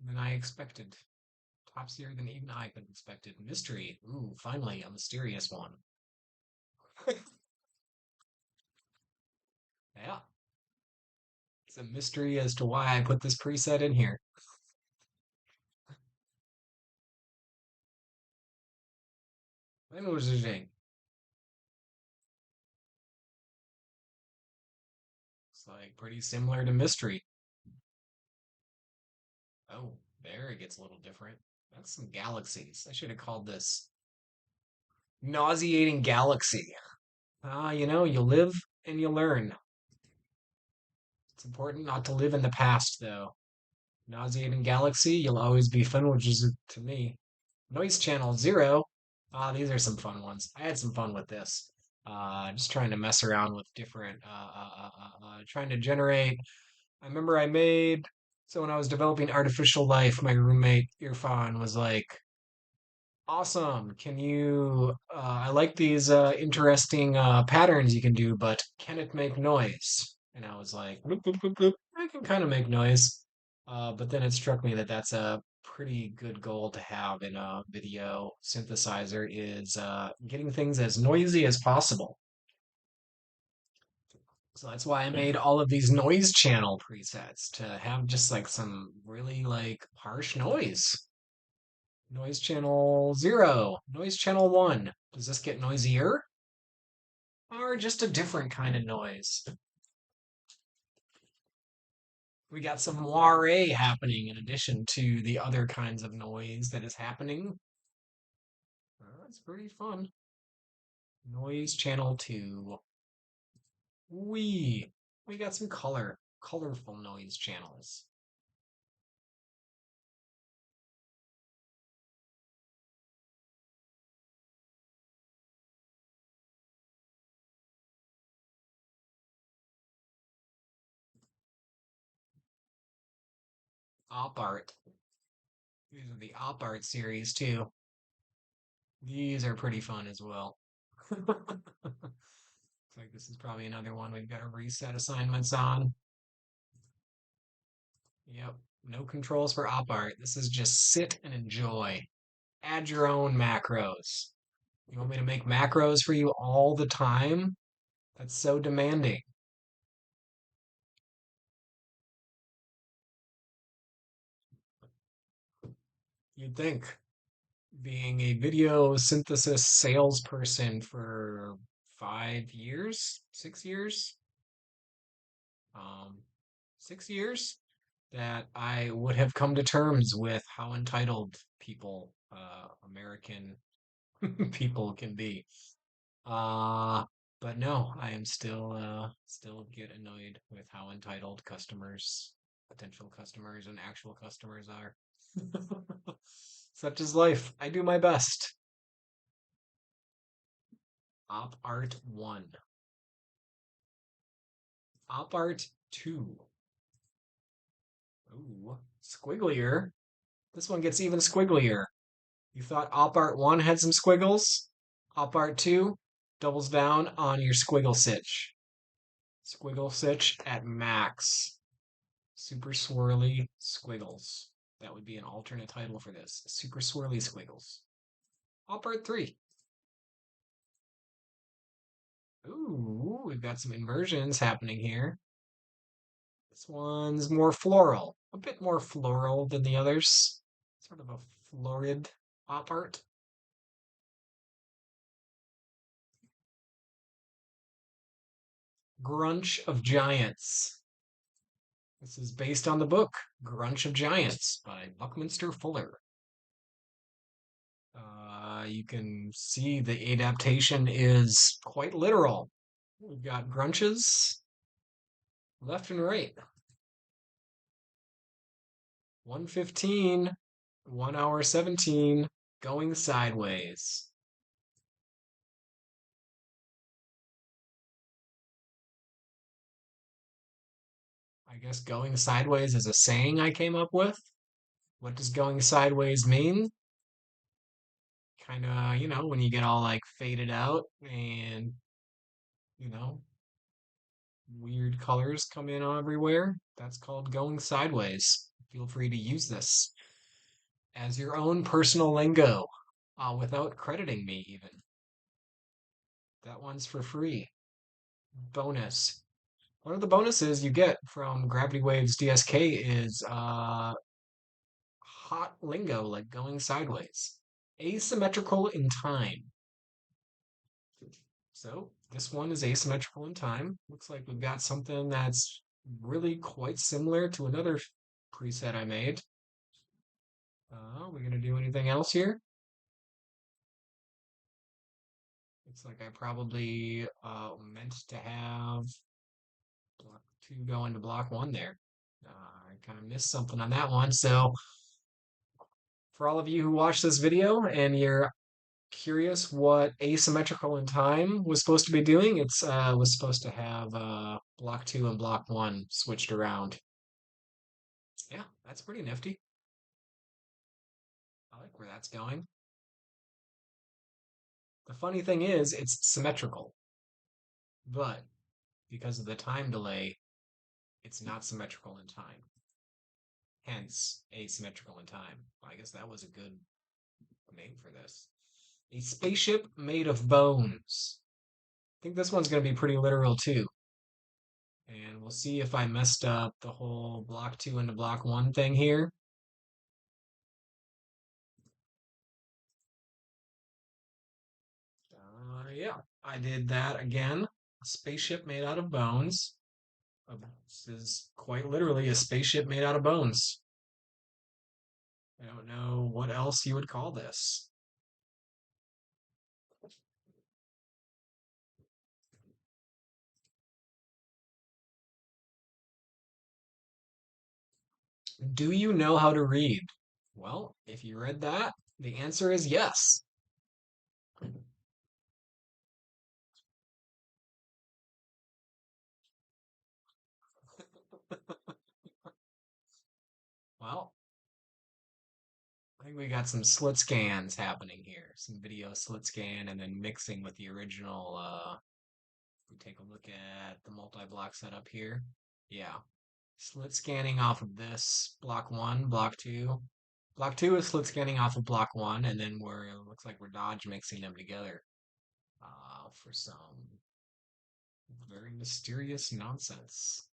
than I expected. Topsier than even I could have expected. Mystery. Ooh, finally, a mysterious one. Yeah. It's a mystery as to why I put this preset in here. It's like pretty similar to mystery. Oh, there it gets a little different. That's some galaxies. I should have called this nauseating galaxy. You live and you learn. It's important not to live in the past, though. Nauseating galaxy, you'll always be fun, which is to me. Noise channel 0. These are some fun ones. I had some fun with this. Just trying to mess around with different, trying to generate. I remember I made, so when I was developing Artificial Life, my roommate Irfan was like, awesome. I like these interesting patterns you can do, but can it make noise? And I was like, bloop, bloop, bloop, bloop. I can kind of make noise. But then it struck me that that's a pretty good goal to have in a video synthesizer is getting things as noisy as possible. So that's why I made all of these noise channel presets to have just like some really like harsh noise. Noise channel 0, noise channel 1. Does this get noisier? Or just a different kind of noise? We got some moire happening in addition to the other kinds of noise that is happening. That's pretty fun. Noise channel 2. We got some colorful noise channels. Op art. These are the op art series too. These are pretty fun as well. Looks like this is probably another one we've got to reset assignments on. Yep, no controls for op art. This is just sit and enjoy. Add your own macros. You want me to make macros for you all the time? That's so demanding. You'd think. Being a video synthesis salesperson for 5 years, 6 years, um, 6 years, that I would have come to terms with how entitled people, American people can be. Uh, but no, I am still get annoyed with how entitled customers, potential customers, and actual customers are. Such is life. I do my best. Op Art 1. Op Art 2. Ooh, squigglier. This one gets even squigglier. You thought Op Art 1 had some squiggles? Op Art 2 doubles down on your squiggle sitch. Squiggle sitch at max. Super swirly squiggles. That would be an alternate title for this. Super swirly squiggles. Op Art 3. Ooh, we've got some inversions happening here. This one's more floral, a bit more floral than the others. Sort of a florid op art. Grunch of Giants. This is based on the book Grunch of Giants by Buckminster Fuller. You can see the adaptation is quite literal. We've got grunches left and right. 1:15, 1 hour 17, going sideways. I guess going sideways is a saying I came up with. What does going sideways mean? Kind of, when you get all like faded out and, you know, weird colors come in everywhere. That's called going sideways. Feel free to use this as your own personal lingo without crediting me, even. That one's for free. Bonus. One of the bonuses you get from Gravity Waves DSK is hot lingo like going sideways. Asymmetrical in time. So this one is asymmetrical in time. Looks like we've got something that's really quite similar to another preset I made. We're gonna do anything else here? Looks like I probably meant to have block 2 go into block 1 there. I kind of missed something on that one. So for all of you who watch this video and you're curious what asymmetrical in time was supposed to be doing, it's was supposed to have block 2 and block 1 switched around. Yeah, that's pretty nifty. I like where that's going. The funny thing is, it's symmetrical, but because of the time delay, it's not symmetrical in time. Hence, asymmetrical in time. I guess that was a good name for this. A spaceship made of bones. I think this one's going to be pretty literal too. And we'll see if I messed up the whole block 2 into block 1 thing here. Yeah, I did that again. A spaceship made out of bones. This is quite literally a spaceship made out of bones. I don't know what else you would call this. Do you know how to read? Well, if you read that, the answer is yes. Well, I think we got some slit scans happening here. Some video slit scan and then mixing with the original We take a look at the multi-block setup here. Yeah. Slit scanning off of this block one, block two. Block two is slit scanning off of block one, and then it looks like we're dodge mixing them together for some very mysterious nonsense.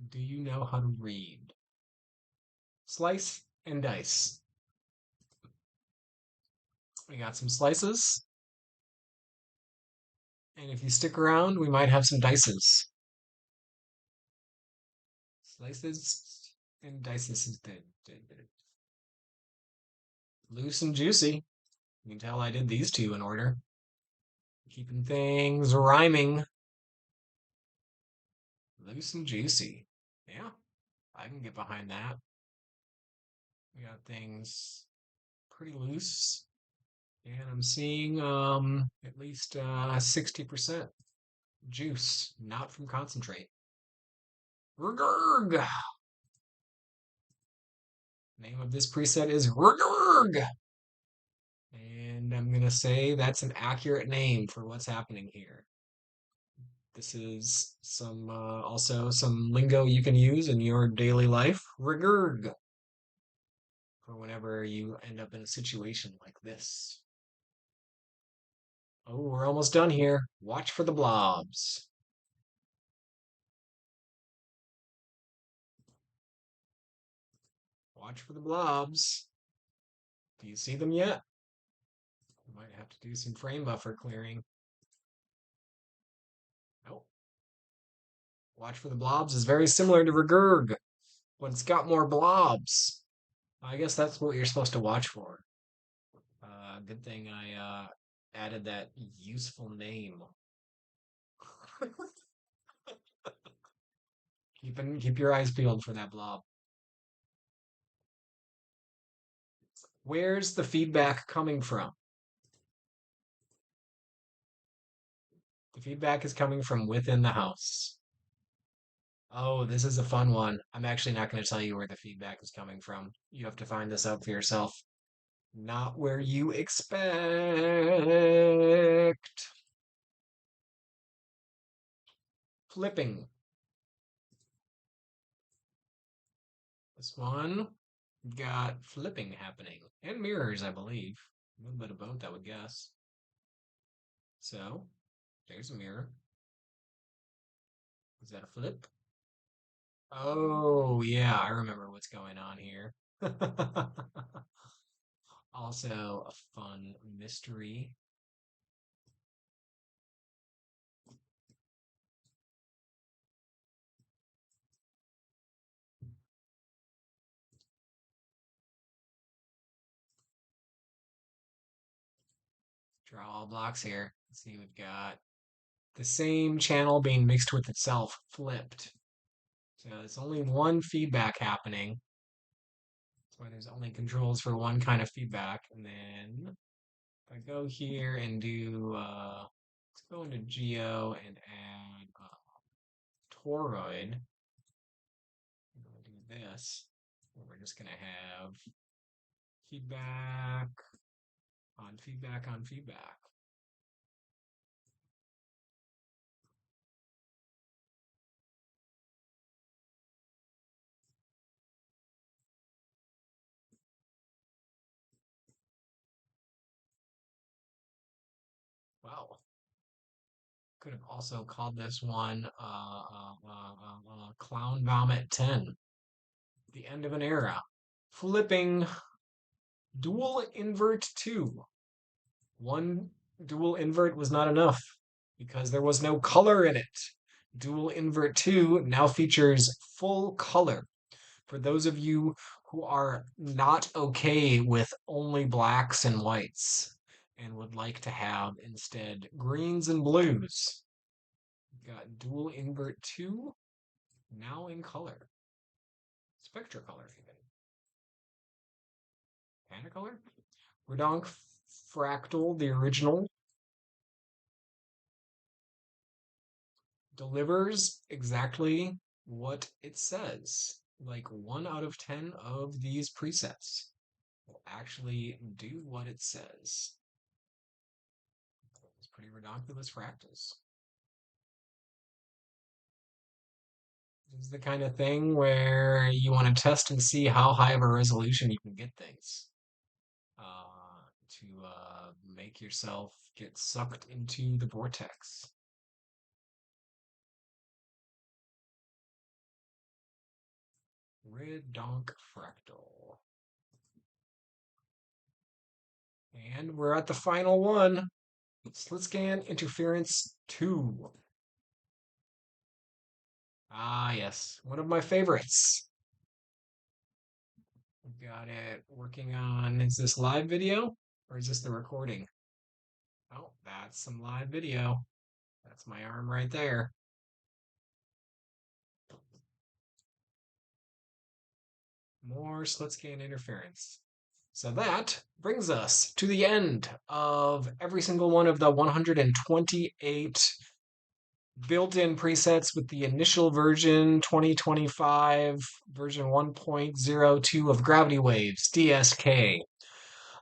Do you know how to read? Slice and dice. We got some slices, and if you stick around, we might have some dices. Slices and dices is dead. Loose and juicy. You can tell I did these two in order. Keeping things rhyming. Loose and juicy. Yeah, I can get behind that. We got things pretty loose. And I'm seeing at least 60% juice, not from concentrate. Rgurg! Name of this preset is Rgurg! And I'm gonna say that's an accurate name for what's happening here. This is some also some lingo you can use in your daily life. Rgurg! For whenever you end up in a situation like this. Oh, we're almost done here. Watch for the blobs. Watch for the blobs. Do you see them yet? We might have to do some frame buffer clearing. Nope. Watch for the blobs is very similar to Regurg, but it's got more blobs. I guess that's what you're supposed to watch for. Good thing I added that useful name. Keep your eyes peeled for that blob. Where's the feedback coming from? The feedback is coming from within the house. Oh, this is a fun one. I'm actually not going to tell you where the feedback is coming from. You have to find this out for yourself. Not where you expect. Flipping. This one got flipping happening. And mirrors, I believe. A little bit of both, I would guess. So, there's a mirror. Is that a flip? Oh, yeah, I remember what's going on here. Also, a fun mystery. Draw all blocks here. Let's see, we've got the same channel being mixed with itself, flipped. So there's only one feedback happening. That's why there's only controls for one kind of feedback. And then if I go here and do, let's go into Geo and add toroid. I'm going to do this. We're just going to have feedback on feedback on feedback. Wow. Could have also called this one Clown Vomit 10. The end of an era. Flipping dual invert 2. One dual invert was not enough because there was no color in it. Dual invert 2 now features full color. For those of you who are not okay with only blacks and whites and would like to have instead greens and blues, we've got dual invert 2 now in color. Spectracolor even. Panacolor? Redonk Fractal, the original, delivers exactly what it says. Like 1 out of 10 of these presets will actually do what it says. Pretty redonkulous fractals. This is the kind of thing where you want to test and see how high of a resolution you can get things to make yourself get sucked into the vortex. Redonk fractal. And we're at the final one. Slit-scan interference 2. Ah, yes, one of my favorites. We've got it working on, is this live video or is this the recording? Oh, that's some live video. That's my arm right there. More slit-scan interference. So that brings us to the end of every single one of the 128 built-in presets with the initial version 2025 version 1.02 of Gravity Waves DSK.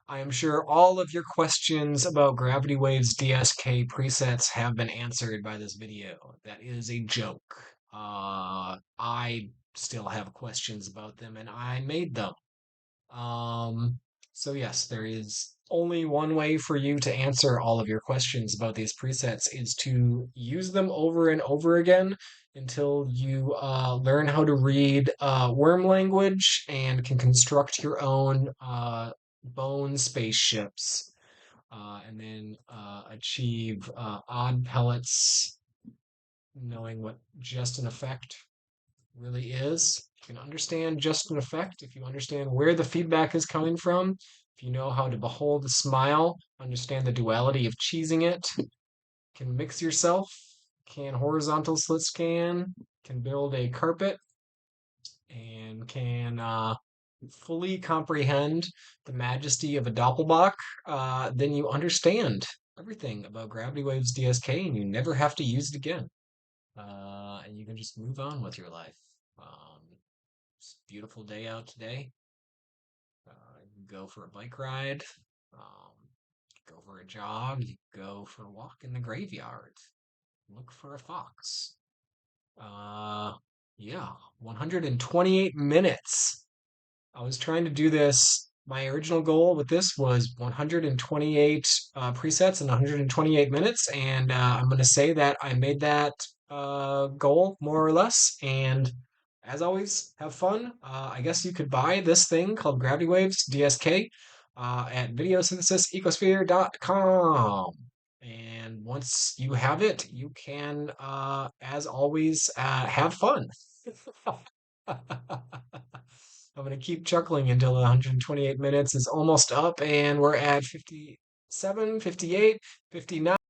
I am sure all of your questions about Gravity Waves DSK presets have been answered by this video. That is a joke. I still have questions about them and I made them. Um, so yes, there is only one way for you to answer all of your questions about these presets is to use them over and over again until you learn how to read worm language and can construct your own bone spaceships, and then achieve odd pellets, knowing what just an effect really is. You can understand just an effect if you understand where the feedback is coming from. If you know how to behold a smile, understand the duality of cheesing it, can mix yourself, can horizontal slit scan, can build a carpet, and can fully comprehend the majesty of a Doppelbach, then you understand everything about Gravity Waves DSK and you never have to use it again. And you can just move on with your life. It's a beautiful day out today. You can go for a bike ride, go for a jog, you go for a walk in the graveyard, look for a fox. Yeah, 128 minutes. I was trying to do this. My original goal with this was 128 presets in 128 minutes, and I'm going to say that I made that goal more or less. And as always, have fun. I guess you could buy this thing called Gravity Waves DSK at videosynthesis.ecosphere.com. And once you have it, you can, as always, have fun. I'm going to keep chuckling until 128 minutes is almost up, and we're at 57, 58, 59.